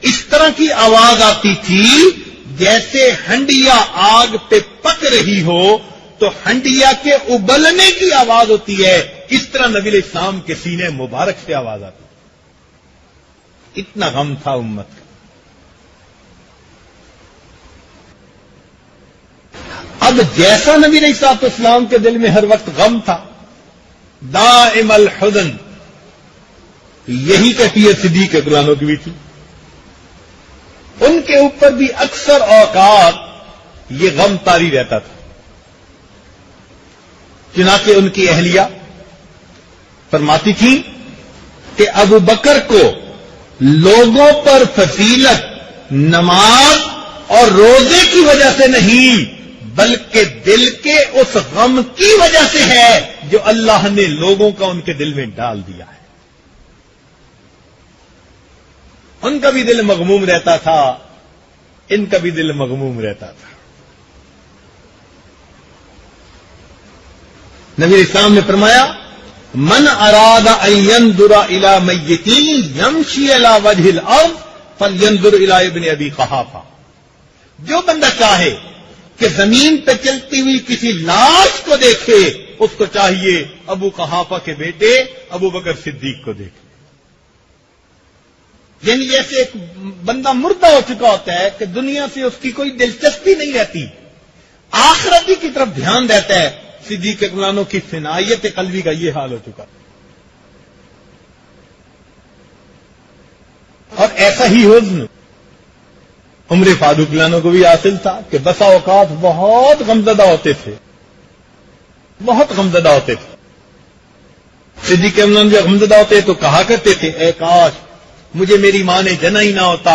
اس طرح کی آواز آتی تھی جیسے ہنڈیا آگ پہ پک رہی ہو تو ہنڈیا کے ابلنے کی آواز ہوتی ہے، اس طرح نبی علیہ السلام کے سینے مبارک سے آواز آتی. اتنا غم تھا امت کا. اب جیسا نبی علیہ السلام کے دل میں ہر وقت غم تھا، دائم الحزن، یہی کیفیت صدیق اکبر کی بھی تھی. ان کے اوپر بھی اکثر اوقات یہ غم طاری رہتا تھا. چنانچہ ان کی اہلیہ فرماتی تھی کہ ابو بکر کو لوگوں پر فضیلت نماز اور روزے کی وجہ سے نہیں بلکہ دل کے اس غم کی وجہ سے ہے جو اللہ نے لوگوں کا ان کے دل میں ڈال دیا ہے. ان کا بھی دل مغموم رہتا تھا, ان کا بھی دل مغموم رہتا تھا. نبی اسلام نے فرمایا من اراد ان ينظر الى میت یمشی على وجه الارض فلینظر الى ابن ابی قحافہ. جو بندہ چاہے کہ زمین پہ چلتی ہوئی کسی لاش کو دیکھے اس کو چاہیے ابو قحافہ کے بیٹے ابو بکر صدیق کو دیکھے. یعنی جیسے ایک بندہ مردہ ہو چکا ہوتا ہے کہ دنیا سے اس کی کوئی دلچسپی نہیں رہتی, آخرت کی طرف دھیان رہتا ہے, صدیق اکرام کی فنائیت قلبی کا یہ حال ہو چکا. اور ایسا ہی حزن عمر فاروق لانوں کو بھی حاصل تھا کہ بسا اوقات بہت غمزدہ ہوتے تھے, بہت غمزدہ ہوتے تھے. صدیق اکرام جب غمزدہ ہوتے تو کہا کرتے تھے اے کاش مجھے میری ماں نے جنا ہی نہ ہوتا,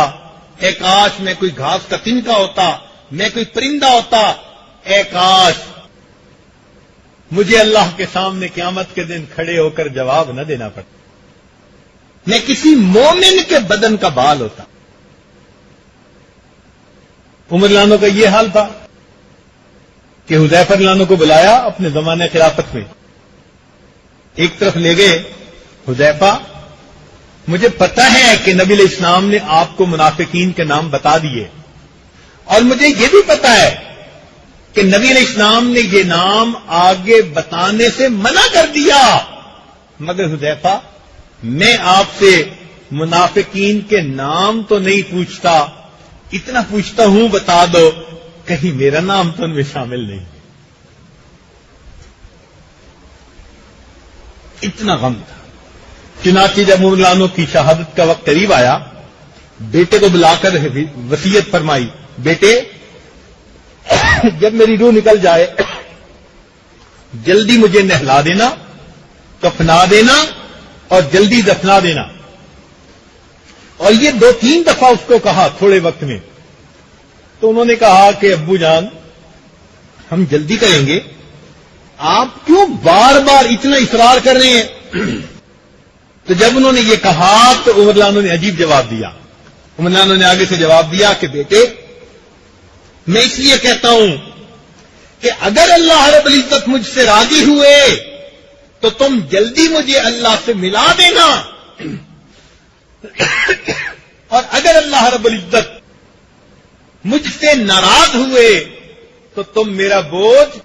اے کاش میں کوئی گھاس کا تنکا ہوتا, میں کوئی پرندہ ہوتا, اے کاش مجھے اللہ کے سامنے قیامت کے دن کھڑے ہو کر جواب نہ دینا پڑتا, میں کسی مومن کے بدن کا بال ہوتا. عمر لانوں کا یہ حال تھا کہ حذیفہ لانوں کو بلایا اپنے زمانے خلافت میں, ایک طرف لے گئے. حذیفہ مجھے پتا ہے کہ نبی علیہ السلام نے آپ کو منافقین کے نام بتا دیے, اور مجھے یہ بھی پتا ہے کہ نبی علیہ السلام نے یہ نام آگے بتانے سے منع کر دیا, مگر حذیفہ میں آپ سے منافقین کے نام تو نہیں پوچھتا, اتنا پوچھتا ہوں بتا دو کہیں میرا نام تو ان میں شامل نہیں. اتنا غم تھا. چنانچہ جب عمر لانوں کی شہادت کا وقت قریب آیا, بیٹے کو بلا کر وصیت فرمائی, بیٹے جب میری روح نکل جائے جلدی مجھے نہلا دینا, کفنا دینا اور جلدی دفنا دینا. اور یہ 2-3 دفعہ اس کو کہا تھوڑے وقت میں. تو انہوں نے کہا کہ ابو جان ہم جلدی کریں گے, آپ کیوں بار بار اتنا اصرار کر رہے ہیں؟ تو جب انہوں نے یہ کہا تو عمر لانوں نے عجیب جواب دیا. عمر لانوں نے آگے سے جواب دیا کہ بیٹے میں اس لیے کہتا ہوں کہ اگر اللہ رب العزت مجھ سے راضی ہوئے تو تم جلدی مجھے اللہ سے ملا دینا, اور اگر اللہ رب العزت مجھ سے ناراض ہوئے تو تم میرا بوجھ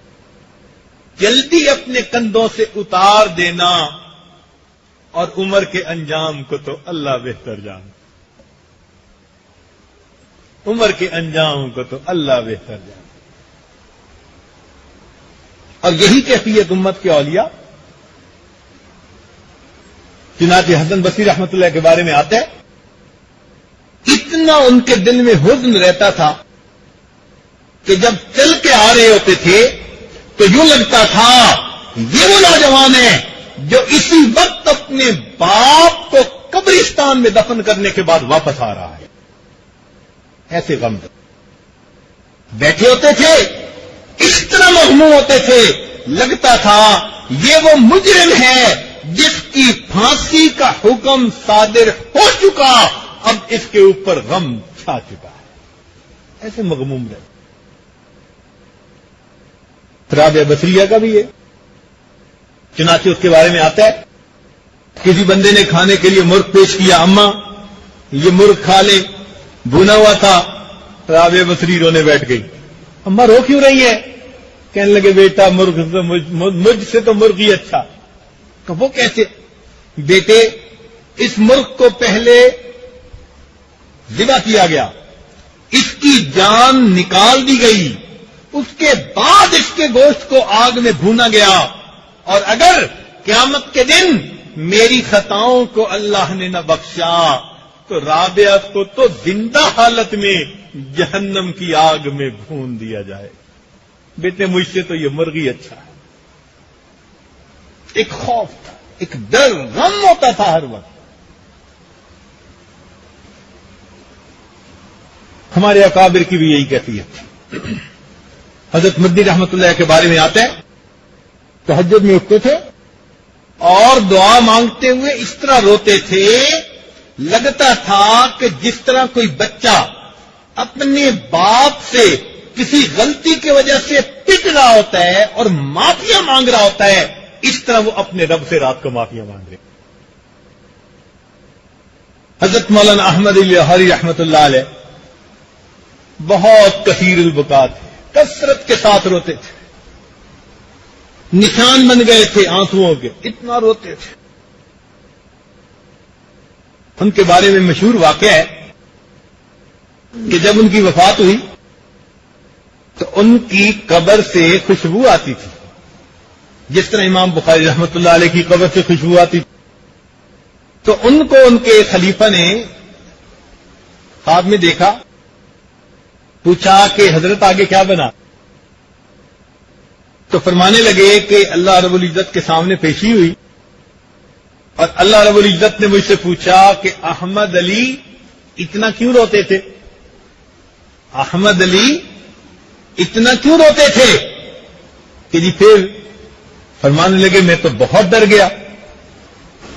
جلدی اپنے کندھوں سے اتار دینا, اور عمر کے انجام کو تو اللہ بہتر جانتا, عمر کے انجام کو تو اللہ بہتر جانتا. اور یہی کیفیت امت کے اولیاء. چنانچہ حسن بصری رحمت اللہ کے بارے میں آتا ہے اتنا ان کے دل میں حزن رہتا تھا کہ جب چل کے آ رہے ہوتے تھے تو یوں لگتا تھا یہ وہ نوجوان ہے جو اسی وقت اپنے باپ کو قبرستان میں دفن کرنے کے بعد واپس آ رہا ہے. ایسے غم بیٹھے ہوتے تھے, اس طرح مغموم ہوتے تھے, لگتا تھا یہ وہ مجرم ہے جس کی پھانسی کا حکم صادر ہو چکا, اب اس کے اوپر غم چھا چکا ہے. ایسے مغموم رہے. رابعہ بصریہ کا بھی ہے. چنانچہ اس کے بارے میں آتا ہے کسی بندے نے کھانے کے لیے مرغ پیش کیا, اماں یہ مرغ کھا لے, بھونا ہوا تھا. رابعہ بصری رونے بیٹھ گئی. اماں رو کیوں رہی ہے؟ کہنے لگے بیٹا مرغ مجھ سے تو مرغ ہی اچھا. کہ وہ کیسے؟ بیٹے اس مرغ کو پہلے ذبح کیا گیا, اس کی جان نکال دی گئی, اس کے بعد اس کے گوشت کو آگ میں بھونا گیا, اور اگر قیامت کے دن میری خطاؤں کو اللہ نے نہ بخشا تو رابعہ کو تو زندہ حالت میں جہنم کی آگ میں بھون دیا جائے. بیٹے مجھ سے تو یہ مرغی اچھا ہے. ایک خوف تھا، ایک ڈر، غم ہوتا تھا ہر وقت. ہمارے اکابر کی بھی یہی کیفیت تھی. حضرت مدنی رحمت اللہ کے بارے میں آتے ہیں، تہجد میں اٹھتے تھے اور دعا مانگتے ہوئے اس طرح روتے تھے، لگتا تھا کہ جس طرح کوئی بچہ اپنے باپ سے کسی غلطی کی وجہ سے پٹ رہا ہوتا ہے اور معافیا مانگ رہا ہوتا ہے، اس طرح وہ اپنے رب سے رات کو معافیا مانگ رہے. حضرت مولانا احمد الہاری رحمت اللہ علیہ بہت کثیر البکا تھے، کثرت کے ساتھ روتے تھے، نشان بن گئے تھے آنسوؤں کے، اتنا روتے تھے. ان کے بارے میں مشہور واقعہ ہے کہ جب ان کی وفات ہوئی تو ان کی قبر سے خوشبو آتی تھی، جس طرح امام بخاری رحمۃ اللہ علیہ کی قبر سے خوشبو آتی تھی. تو ان کو ان کے خلیفہ نے خواب میں دیکھا، پوچھا کہ حضرت آگے کیا بنا؟ تو فرمانے لگے کہ اللہ رب العزت کے سامنے پیشی ہوئی اور اللہ رب العزت نے مجھ سے پوچھا کہ احمد علی اتنا کیوں روتے تھے؟ احمد علی اتنا کیوں روتے تھے؟ کہ جی پھر فرمانے لگے میں تو بہت ڈر گیا،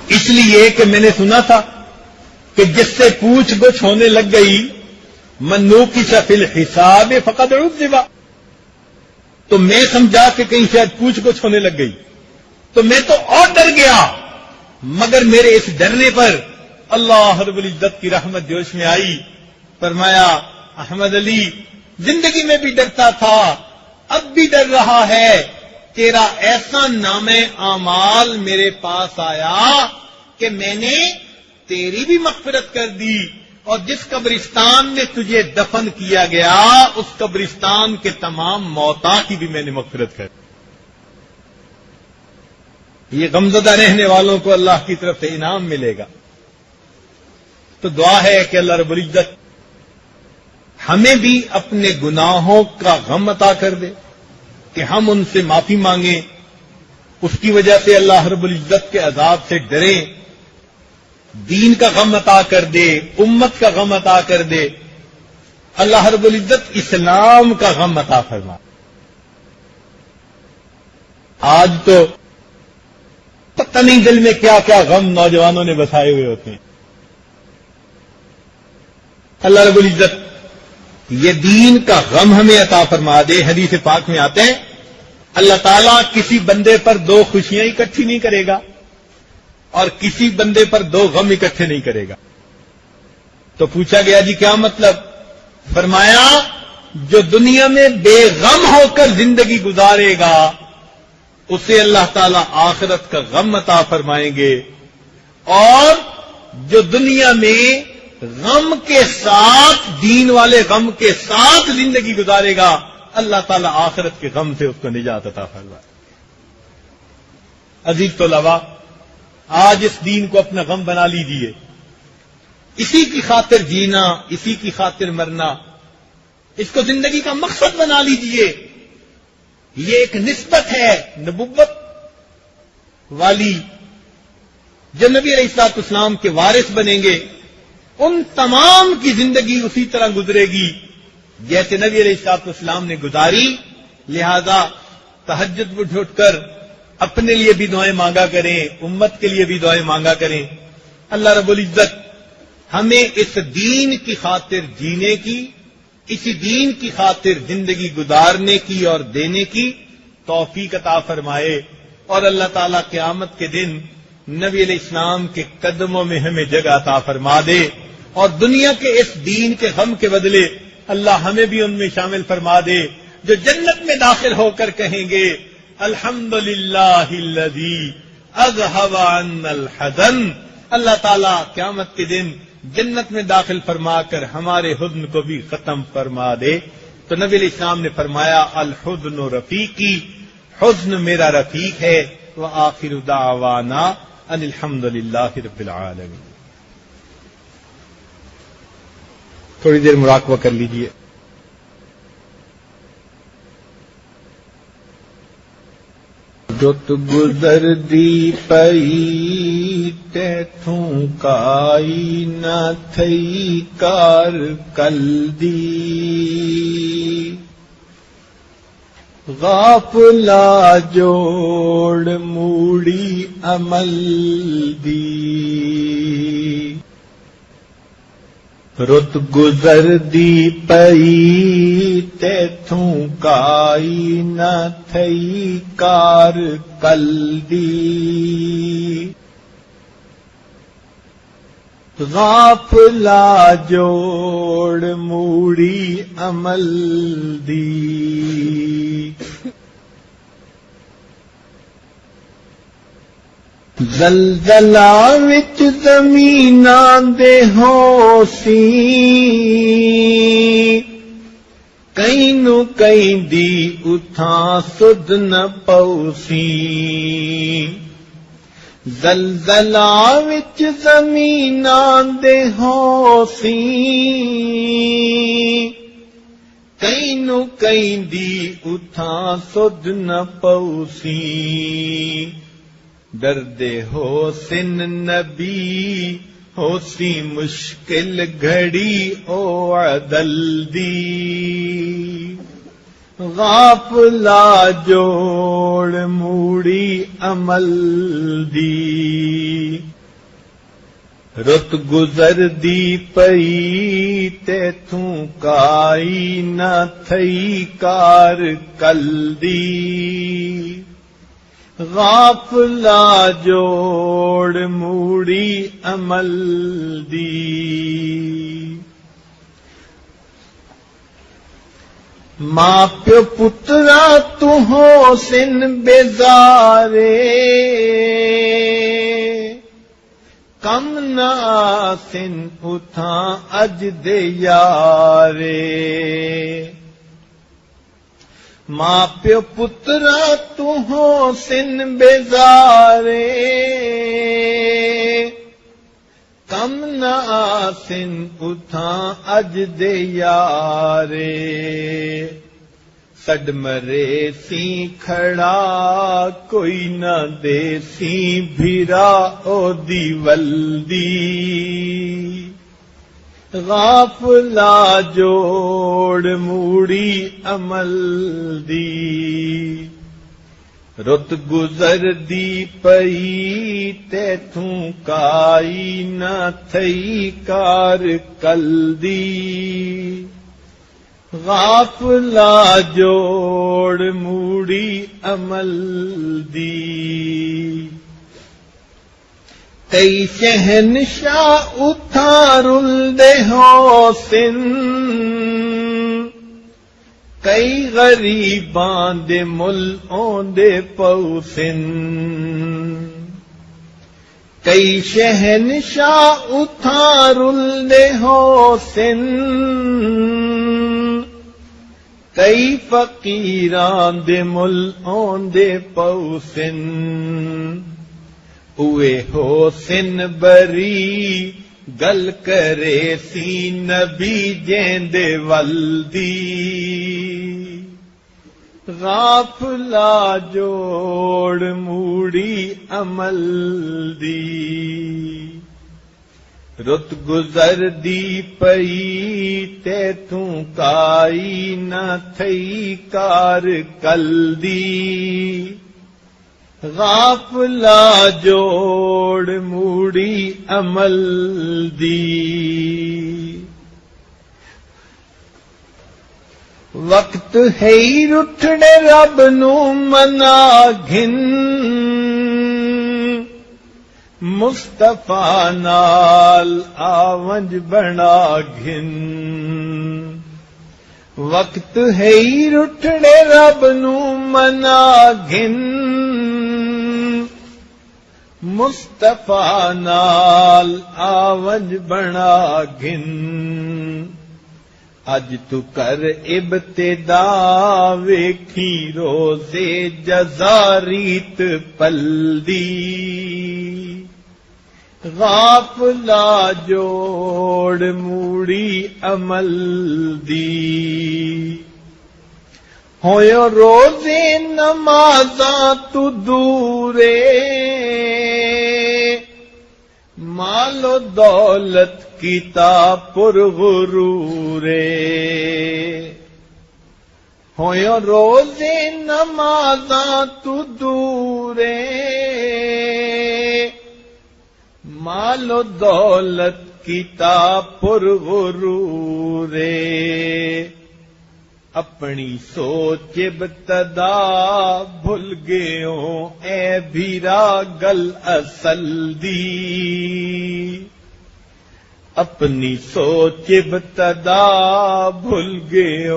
اس لیے کہ میں نے سنا تھا کہ جس سے پوچھ گچھ ہونے لگ گئی منوکش فی الحساب فقد عذب، تو میں سمجھا کہ کہیں شاید پوچھ گچھ ہونے لگ گئی، تو میں تو اور ڈر گیا. مگر میرے اس ڈرنے پر اللہ رب العزت کی رحمت جوش میں آئی. فرمایا احمد علی زندگی میں بھی ڈرتا تھا، اب بھی ڈر رہا ہے، تیرا ایسا نام اعمال میرے پاس آیا کہ میں نے تیری بھی مغفرت کر دی، اور جس قبرستان میں تجھے دفن کیا گیا اس قبرستان کے تمام موتا کی بھی میں نے مغفرت کر دی. یہ غمزدہ رہنے والوں کو اللہ کی طرف سے انعام ملے گا. تو دعا ہے کہ اللہ رب العزت ہمیں بھی اپنے گناہوں کا غم عطا کر دے، کہ ہم ان سے معافی مانگیں، اس کی وجہ سے اللہ رب العزت کے عذاب سے ڈریں، دین کا غم عطا کر دے، امت کا غم عطا کر دے، اللہ رب العزت اسلام کا غم عطا فرما. آج تو پتہ نہیں دل میں کیا کیا غم نوجوانوں نے بسائے ہوئے ہوتے ہیں. اللہ رب العزت یہ دین کا غم ہمیں عطا فرما دے. حدیث پاک میں آتے ہیں اللہ تعالیٰ کسی بندے پر دو خوشیاں اکٹھی نہیں کرے گا اور کسی بندے پر دو غم اکٹھے نہیں کرے گا. تو پوچھا گیا جی کیا مطلب؟ فرمایا جو دنیا میں بے غم ہو کر زندگی گزارے گا اسے اللہ تعالیٰ آخرت کا غم عطا فرمائیں گے، اور جو دنیا میں غم کے ساتھ، دین والے غم کے ساتھ زندگی گزارے گا اللہ تعالیٰ آخرت کے غم سے اس کو نجات عطا فرمائے. عزیز طلباء، آج اس دین کو اپنا غم بنا لیجیے، اسی کی خاطر جینا، اسی کی خاطر مرنا، اس کو زندگی کا مقصد بنا لیجیے. یہ ایک نسبت ہے نبوت والی. جو نبی علیہ الصلوۃ والسلام کے وارث بنیں گے ان تمام کی زندگی اسی طرح گزرے گی جیسے نبی علیہ الصلوۃ والسلام نے گزاری. لہذا تہجد اٹھ اٹھ کر اپنے لیے بھی دعائیں مانگا کریں، امت کے لیے بھی دعائیں مانگا کریں. اللہ رب العزت ہمیں اس دین کی خاطر جینے کی، اسی دین کی خاطر زندگی گزارنے کی اور دینے کی توفیق عطا فرمائے، اور اللہ تعالیٰ قیامت کے دن نبی علیہ السلام کے قدموں میں ہمیں جگہ عطا فرما دے، اور دنیا کے اس دین کے غم کے بدلے اللہ ہمیں بھی ان میں شامل فرما دے جو جنت میں داخل ہو کر کہیں گے الحمدللہ الذی اذھب عنا الحزن. اللہ تعالیٰ قیامت کے دن جنت میں داخل فرما کر ہمارے حزن کو بھی ختم فرما دے. تو نبی علیہ السلام نے فرمایا الحزن رفیقی، حزن میرا رفیق ہے. وآخر دعوانا ان الحمدللہ رب العالمین. تھوڑی دیر مراقبہ کر لیجئے. رت گزر دی پئی تیتھوں کائی نہ تھئی کار کل دی غافلا جوڑ موڑی عمل دی. رت گزر دی پئی تیتھوں کائی نہ تھئی کار کل دی غافلا جوڑ موڑی عمل دی. زلزلہ وچ زمیناں دے ہوسی کئی نو کئی دی اتھاں سد نہ پوسی. زلزلہ وچ زمیناں دے ہوسی کئی نو کئی دی اتھاں سد نہ پوسی. ڈردے ہو سن نبی ہو سی مشکل گھڑی او عدل دی غافلا جوڑ موڑی عمل دی. رت گزر دی پئی تیتھوں کائی نہ تھئی کار کل دی غافلا جوڑ موڑی عمل دی. ماں پیو پترا تو ہو سن بیزارے کم نہ سن اتھاں اج دے یارے. ماں پیو پترا تو ہو سن بیزارے کم نہ سن اتھاں اج دے یارے. سڈ مرے سی کھڑا کوئی نہ دے سی بھیرا او دی ولدی غافلا جوڑ موڑی عمل دی. رت گزر دی پئی تیتھوں کائی نہ تھئی کار کل دی غافلا جوڑ موڑی عمل دی. کئی شہنشاہ اتھاں رلدے ہو سن کئی غریباں دے مل اوندے پوسن. کئی شہنشاہ اتھاں رلدے ہو سن کئی فقیراں دے مل اوندے پوسن. اوے ہو سن بری گل کرے سی نبی جیندے ولدی غافلا جوڑ موڑی عمل دی. رت گزر دی پئی تیتھوں کائی نہ تھئی کار کل دی غافلا جوڑ موڑی عمل دی. وقت ہے رٹھنے رب نو منا گھن مصطفیٰ نال آونج بنا گھن. وقت ہے رٹھنے رب نو منا گھن مصطفیٰ نال آونج بنا گھن. اج تو کر ابتدا ویکھی روزے جزا ریت پلدی غافلا جوڑ موڑی عمل دی ہوئے روزے نمازاں تو دورے مال و دولت کیتا پر غرورے ہوئے روزے نمازاں تو دورے مال و دولت کیتا پر غرورے اپنی سوچ ابتدا بھول گئے اے بھیرا گل اصل دی اپنی سوچ ابتدا بھول گئے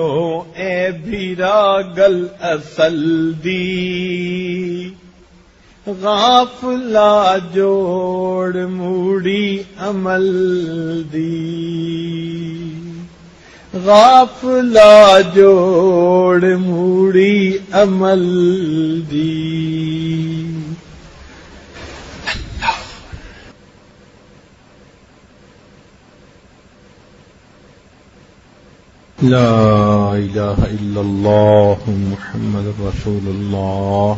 اے بھیرا گل اصل دی غافلا جوڑ موڑی عمل دی غافلا جوڑ موڑی عمل دی لا الہ الا اللہ محمد رسول اللہ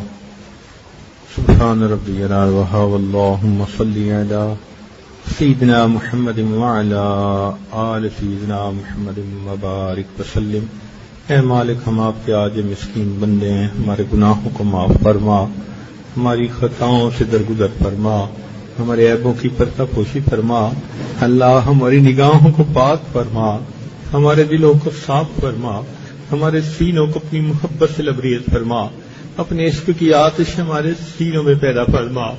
سبحان ربی العلی اللہم صلی علی سیدنا محمد وعلی آل سیدنا محمد مبارک وسلم۔ اے مالک، ہم آپ کے آج مسکین بندے ہیں، ہمارے گناہوں کو معاف فرما، ہماری خطاؤں سے درگزر فرما، ہمارے عیبوں کی پردہ پوشی فرما، اللہ ہماری نگاہوں کو پاک فرما، ہمارے دلوں کو صاف فرما، ہمارے سینوں کو اپنی محبت سے لبریز فرما، اپنے عشق کی آتش ہمارے سینوں میں پیدا فرما،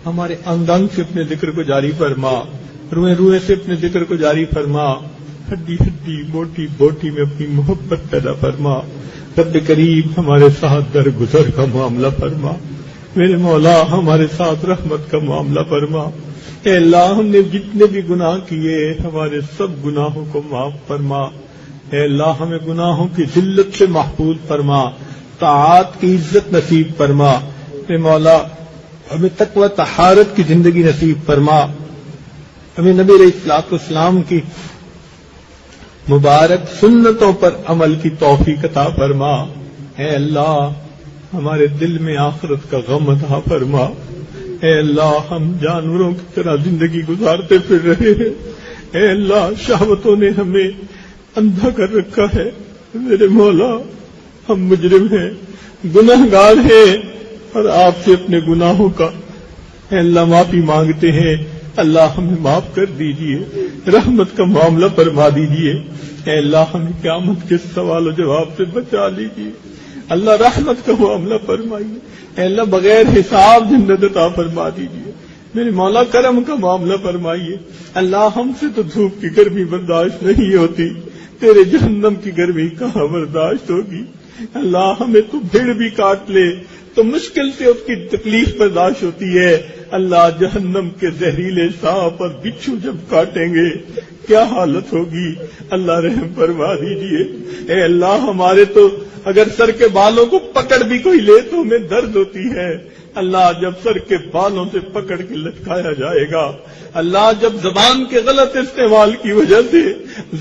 ہمارے انگ انگ سے اپنے ذکر کو جاری فرما، روئے روئے سے اپنے ذکر کو جاری فرما، ہڈی ہڈی بوٹی بوٹی میں اپنی محبت پیدا فرما۔ رب کریم ہمارے ساتھ درگزر کا معاملہ فرما، میرے مولا ہمارے ساتھ رحمت کا معاملہ فرما۔ اے اللہ، ہم نے جتنے بھی گناہ کیے ہمارے سب گناہوں کو معاف فرما۔ اے اللہ، ہمیں گناہوں کی ذلت سے محفوظ فرما، طاعات کی عزت نصیب فرما۔ اے مولا، ہمیں تقوی طہارت کی زندگی نصیب فرما، ہمیں نبی علیہ الصلوۃ والسلام کی مبارک سنتوں پر عمل کی توفیق عطا فرما۔ اے اللہ، ہمارے دل میں آخرت کا غم عطا فرما۔ اے اللہ، ہم جانوروں کی طرح زندگی گزارتے پھر رہے ہیں۔ اے اللہ، شہوتوں نے ہمیں اندھا کر رکھا ہے۔ میرے مولا، ہم مجرم ہیں، گناہگار ہیں، اور آپ سے اپنے گناہوں کا اے اللہ معافی مانگتے ہیں۔ اللہ، ہمیں معاف کر دیجئے، رحمت کا معاملہ فرما دیجئے۔ اے اللہ، ہمیں قیامت کے سوال و جواب سے بچا لیجئے۔ اللہ، رحمت کا معاملہ فرمائیے۔ اے اللہ، بغیر حساب جنت عطا فرما دیجئے۔ میرے مولا، کرم کا معاملہ فرمائیے۔ اللہ، ہم سے تو دھوپ کی گرمی برداشت نہیں ہوتی، تیرے جہنم کی گرمی کہاں برداشت ہوگی۔ اللہ، ہمیں تو بھیڑ بھی کاٹ لے تو مشکل سے اس کی تکلیف برداشت ہوتی ہے۔ اللہ، جہنم کے زہریلے سانپ اور بچھو جب کاٹیں گے کیا حالت ہوگی۔ اللہ، رحم فرما دیجئے۔ اے اللہ، ہمارے تو اگر سر کے بالوں کو پکڑ بھی کوئی لے تو ہمیں درد ہوتی ہے۔ اللہ، جب سر کے بالوں سے پکڑ کے لٹکایا جائے گا، اللہ، جب زبان کے غلط استعمال کی وجہ سے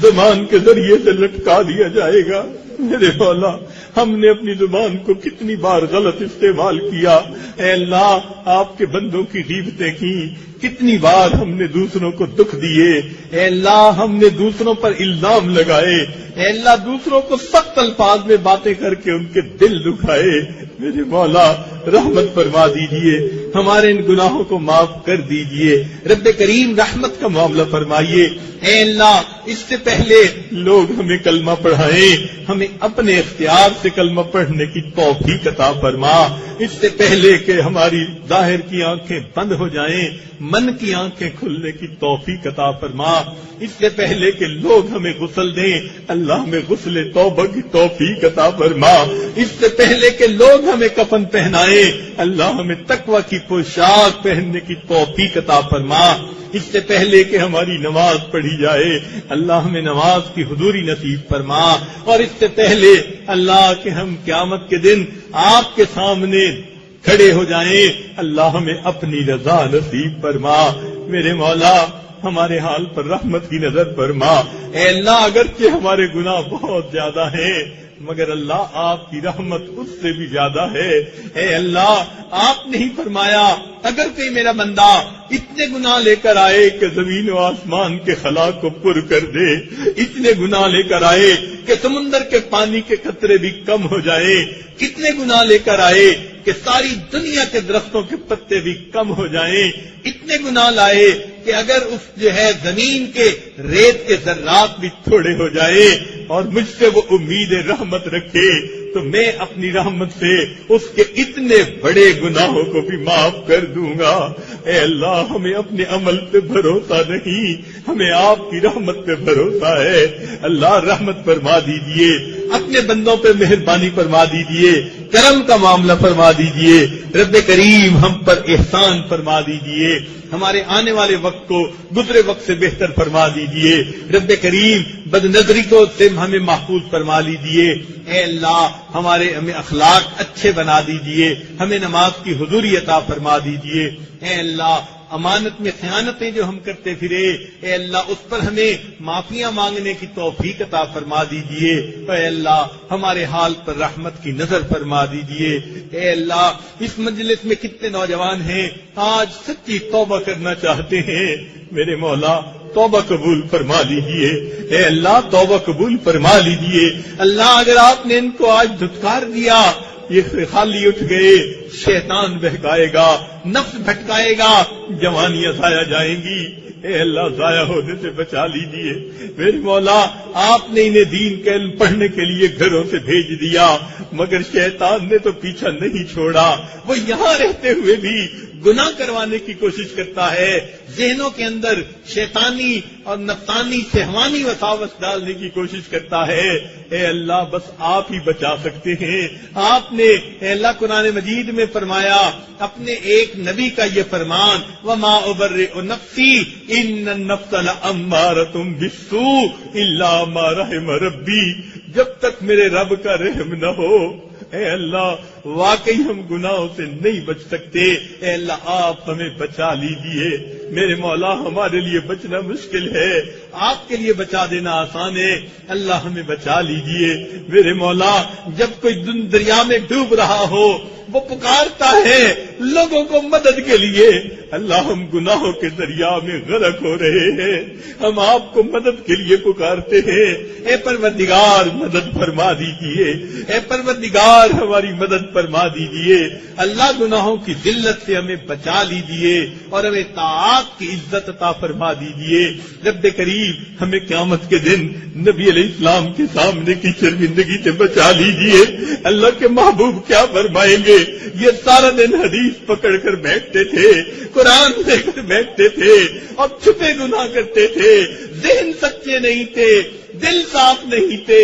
زبان کے ذریعے سے لٹکا دیا جائے گا، میرے مولا، ہم نے اپنی زبان کو کتنی بار غلط استعمال کیا۔ اے اللہ، آپ کے بندوں کی غیبتیں کی، کتنی بار ہم نے دوسروں کو دکھ دیے۔ اے اللہ، ہم نے دوسروں پر الزام لگائے۔ اے اللہ، دوسروں کو سخت الفاظ میں باتیں کر کے ان کے دل دکھائے۔ میرے مولا، رحمت فرما دیجئے، ہمارے ان گناہوں کو معاف کر دیجئے۔ رب کریم، رحمت کا معاملہ فرمائیے۔ اے اللہ، اس سے پہلے لوگ ہمیں کلمہ پڑھائیں، ہمیں اپنے اختیار سے کلمہ پڑھنے کی توفیق عطا فرما۔ اس سے پہلے کہ ہماری ظاہر کی آنکھیں بند ہو جائیں، من کی آنکھیں کھلنے کی توفیق عطا فرما۔ اس سے پہلے کہ لوگ ہمیں غسل دیں، اللہ ہمیں غسل توبہ کی توفیق عطا فرما۔ اس سے پہلے کہ لوگ ہمیں کفن پہنائیں، اللہ ہمیں تقوی کی پوشاک پہننے کی توفیق عطا فرما۔ اس سے پہلے کہ ہماری نماز پڑھی جائے، اللہ ہمیں نماز کی حضوری نصیب فرما۔ اور اس سے پہلے اللہ کہ ہم قیامت کے دن آپ کے سامنے کھڑے ہو جائیں، اللہ ہمیں اپنی رضا نصیب فرما۔ میرے مولا ہمارے حال پر رحمت کی نظر فرما. اے اللہ اگرچہ ہمارے گناہ بہت زیادہ ہیں مگر اللہ آپ کی رحمت اس سے بھی زیادہ ہے. اے اللہ آپ نے ہی فرمایا اگر کوئی میرا بندہ اتنے گناہ لے کر آئے کہ زمین و آسمان کے خلا کو پر کر دے، اتنے گناہ لے کر آئے کہ سمندر کے پانی کے قطرے بھی کم ہو جائے، کتنے گناہ لے کر آئے کہ ساری دنیا کے درختوں کے پتے بھی کم ہو جائیں، اتنے گناہ لائے کہ اگر اس زمین کے ریت کے ذرات بھی تھوڑے ہو جائے اور مجھ سے وہ امید رحمت رکھے تو میں اپنی رحمت سے اس کے اتنے بڑے گناہوں کو بھی معاف کر دوں گا. اے اللہ ہمیں اپنے عمل پہ بھروسہ نہیں، ہمیں آپ کی رحمت پہ بھروسہ ہے. اللہ رحمت فرما دیجئے، اپنے بندوں پہ مہربانی فرما دیجئے، کرم کا معاملہ فرما دیجئے. رب کریم ہم پر احسان فرما دیجئے، ہمارے آنے والے وقت کو گزرے وقت سے بہتر فرما دیجئے. رب کریم بد نظری کو سے ہمیں محفوظ فرما لیجئے. اے اللہ ہمیں اخلاق اچھے بنا دیجئے، ہمیں نماز کی حضوری عطا فرما دیجئے. اے اللہ امانت میں خیانتیں جو ہم کرتے پھرے، اے اللہ اس پر ہمیں معافیاں مانگنے کی توفیق عطا فرما دیجئے. اے اللہ ہمارے حال پر رحمت کی نظر فرما دیجئے. اے اللہ اس مجلس میں کتنے نوجوان ہیں آج سچی توبہ کرنا چاہتے ہیں، میرے مولا توبہ قبول فرما لیجئے. اے اللہ توبہ قبول فرما لیجئے. اللہ اگر آپ نے ان کو آج دھتکار دیا، یہ خالی اٹھ گئے، شیطان بہکائے گا، نفس بھٹکائے گا، جوانیاں ضائع جائیں گی. اے اللہ ضائع ہونے سے بچا لیجئے. میرے مولا آپ نے انہیں دین کا علم پڑھنے کے لیے گھروں سے بھیج دیا مگر شیطان نے تو پیچھا نہیں چھوڑا، وہ یہاں رہتے ہوئے بھی گناہ کروانے کی کوشش کرتا ہے، ذہنوں کے اندر شیطانی اور نفسانی سہوانی وساوس ڈالنے کی کوشش کرتا ہے. اے اللہ بس آپ ہی بچا سکتے ہیں. آپ نے اے اللہ قرآن مجید میں فرمایا اپنے ایک نبی کا یہ فرمان وما ابرئ نفسی ان النفس لامارۃ بالسوء الا ما رحم ربی، جب تک میرے رب کا رحم نہ ہو اے اللہ واقعی ہم گناہوں سے نہیں بچ سکتے. اے اللہ آپ ہمیں بچا لیجئے. میرے مولا ہمارے لیے بچنا مشکل ہے، آپ کے لیے بچا دینا آسان ہے. اللہ ہمیں بچا لیجئے. میرے مولا جب کوئی دریا میں ڈوب رہا ہو وہ پکارتا ہے لوگوں کو مدد کے لیے، اللہ ہم گناہوں کے دریا میں غرق ہو رہے ہیں، ہم آپ کو مدد کے لیے پکارتے ہیں. اے پروردگار مدد فرما دیجئے. اے پروردگار ہماری مدد فرما دیجئے. اللہ گناہوں کی ذلت سے ہمیں بچا لیجئے اور ہمیں طاعت کی عزت عطا فرما دیجئے. رب کریم ہمیں قیامت کے دن نبی علیہ السلام کے سامنے کی شرمندگی سے بچا لیجئے. اللہ کے محبوب کیا فرمائیں گے؟ یہ سارا دن حدیث پکڑ کر بیٹھتے تھے، قرآن لے کر بیٹھتے تھے اور چھپے گناہ کرتے تھے، ذہن سچے نہیں تھے، دل صاف نہیں تھے،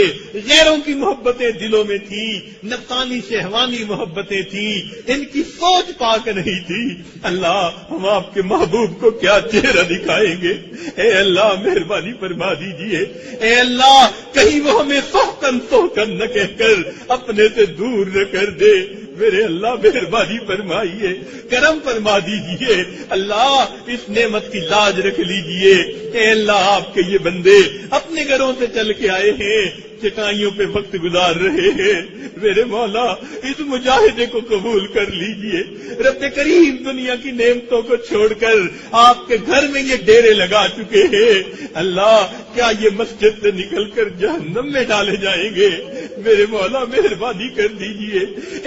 غیروں کی محبتیں دلوں میں تھی، نفسانی شہوانی محبتیں تھیں، ان کی سوچ پاک نہیں تھی. اللہ ہم آپ کے محبوب کو کیا چہرہ دکھائیں گے؟ اے اللہ مہربانی فرما دیجئے. اے اللہ کہیں وہ ہمیں سوکن نہ کہہ کر اپنے سے دور نہ کر دے. میرے اللہ مہربانی فرمائیے، کرم فرما دیجئے. اللہ اس نعمت کی لاج رکھ لیجئے. اے اللہ آپ کے یہ بندے اپنے گھروں سے چل کے آئے ہیں، چٹائیوں پہ وقت گزار رہے ہیں. میرے مولا اس مجاہدے کو قبول کر لیجئے. رب کریم دنیا کی نعمتوں کو چھوڑ کر آپ کے گھر میں یہ ڈیرے لگا چکے ہیں. اللہ کیا یہ مسجد سے نکل کر جہنم میں ڈالے جائیں گے؟ میرے مولا مہربانی کر دیجئے،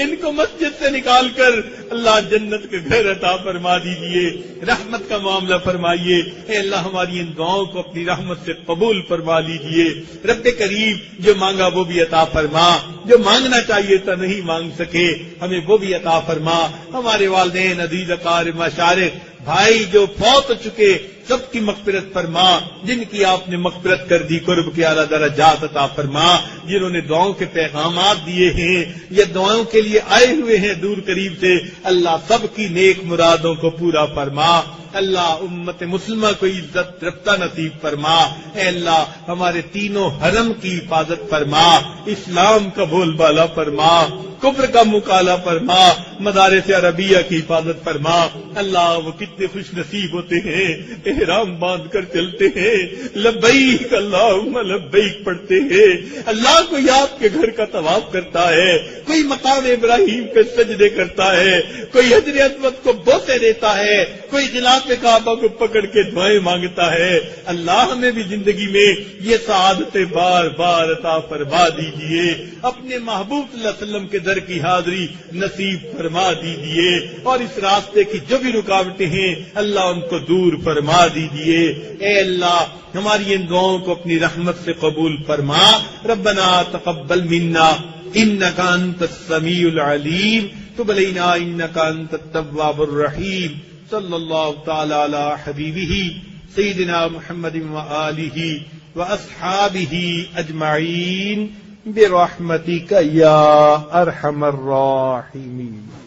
ان کو مسجد سے نکال کر اللہ جنت کے گھر عطا فرما دیجئے. رحمت کا معاملہ فرمائیے. اے اللہ ہماری ان دعاؤں کو اپنی رحمت سے قبول فرما لیجئے. رب کریم جو مانگا وہ بھی عطا فرما، جو مانگنا چاہیے تھا نہیں مانگ سکے ہمیں وہ بھی عطا فرما. ہمارے والدین عزیز اقارب مشارق بھائی جو فوت ہو چکے سب کی مغفرت فرما، جن کی آپ نے مغفرت کر دی قرب کے اعلیٰ درجات عطا فرما. جنہوں نے دعاؤں کے پیغامات دیے ہیں یا دعاؤں کے لیے آئے ہوئے ہیں دور قریب سے، اللہ سب کی نیک مرادوں کو پورا فرما. اللہ امت مسلمہ کو عزت رفتہ نصیب فرما. اے اللہ ہمارے تینوں حرم کی حفاظت فرما، اسلام کا بول بالا فرما. کفر کا مکالہ فرما، مدارس عربیہ کی حفاظت فرما۔ اللہ وہ کتنے خوش نصیب ہوتے ہیں، احرام باندھ کر چلتے ہیں، لبیک اللہم لبیک پڑھتے ہیں۔ اللہ کوئی آپ کے گھر کا طواف کرتا ہے، کوئی مقام ابراہیم پہ سجدے کرتا ہے، کوئی حجر اسود کو بوسے دیتا ہے، کوئی غلاف کعبہ کو پکڑ کے دعائیں مانگتا ہے۔ اللہ ہمیں بھی زندگی میں یہ سعادتیں بار بار عطا فرما دیجئے، اپنے محبوب صلی اللہ علیہ وسلم کے در کی حاضری نصیب فرما دیجئے، اور اس راستے کی جو بھی رکاوٹیں ہیں اللہ ان کو دور فرما دیجئے۔ اے اللہ ہماری ان دعاؤں کو اپنی رحمت سے قبول فرما۔ ربنا تقبل منا انک انت السمیع العلیم، تب علینا انک انت التواب الرحیم۔ صلی اللہ تعالی علی حبیبہ سیدنا محمد وآلہ واصحابہ اجمعین برحمتک یا ارحم الراحمین۔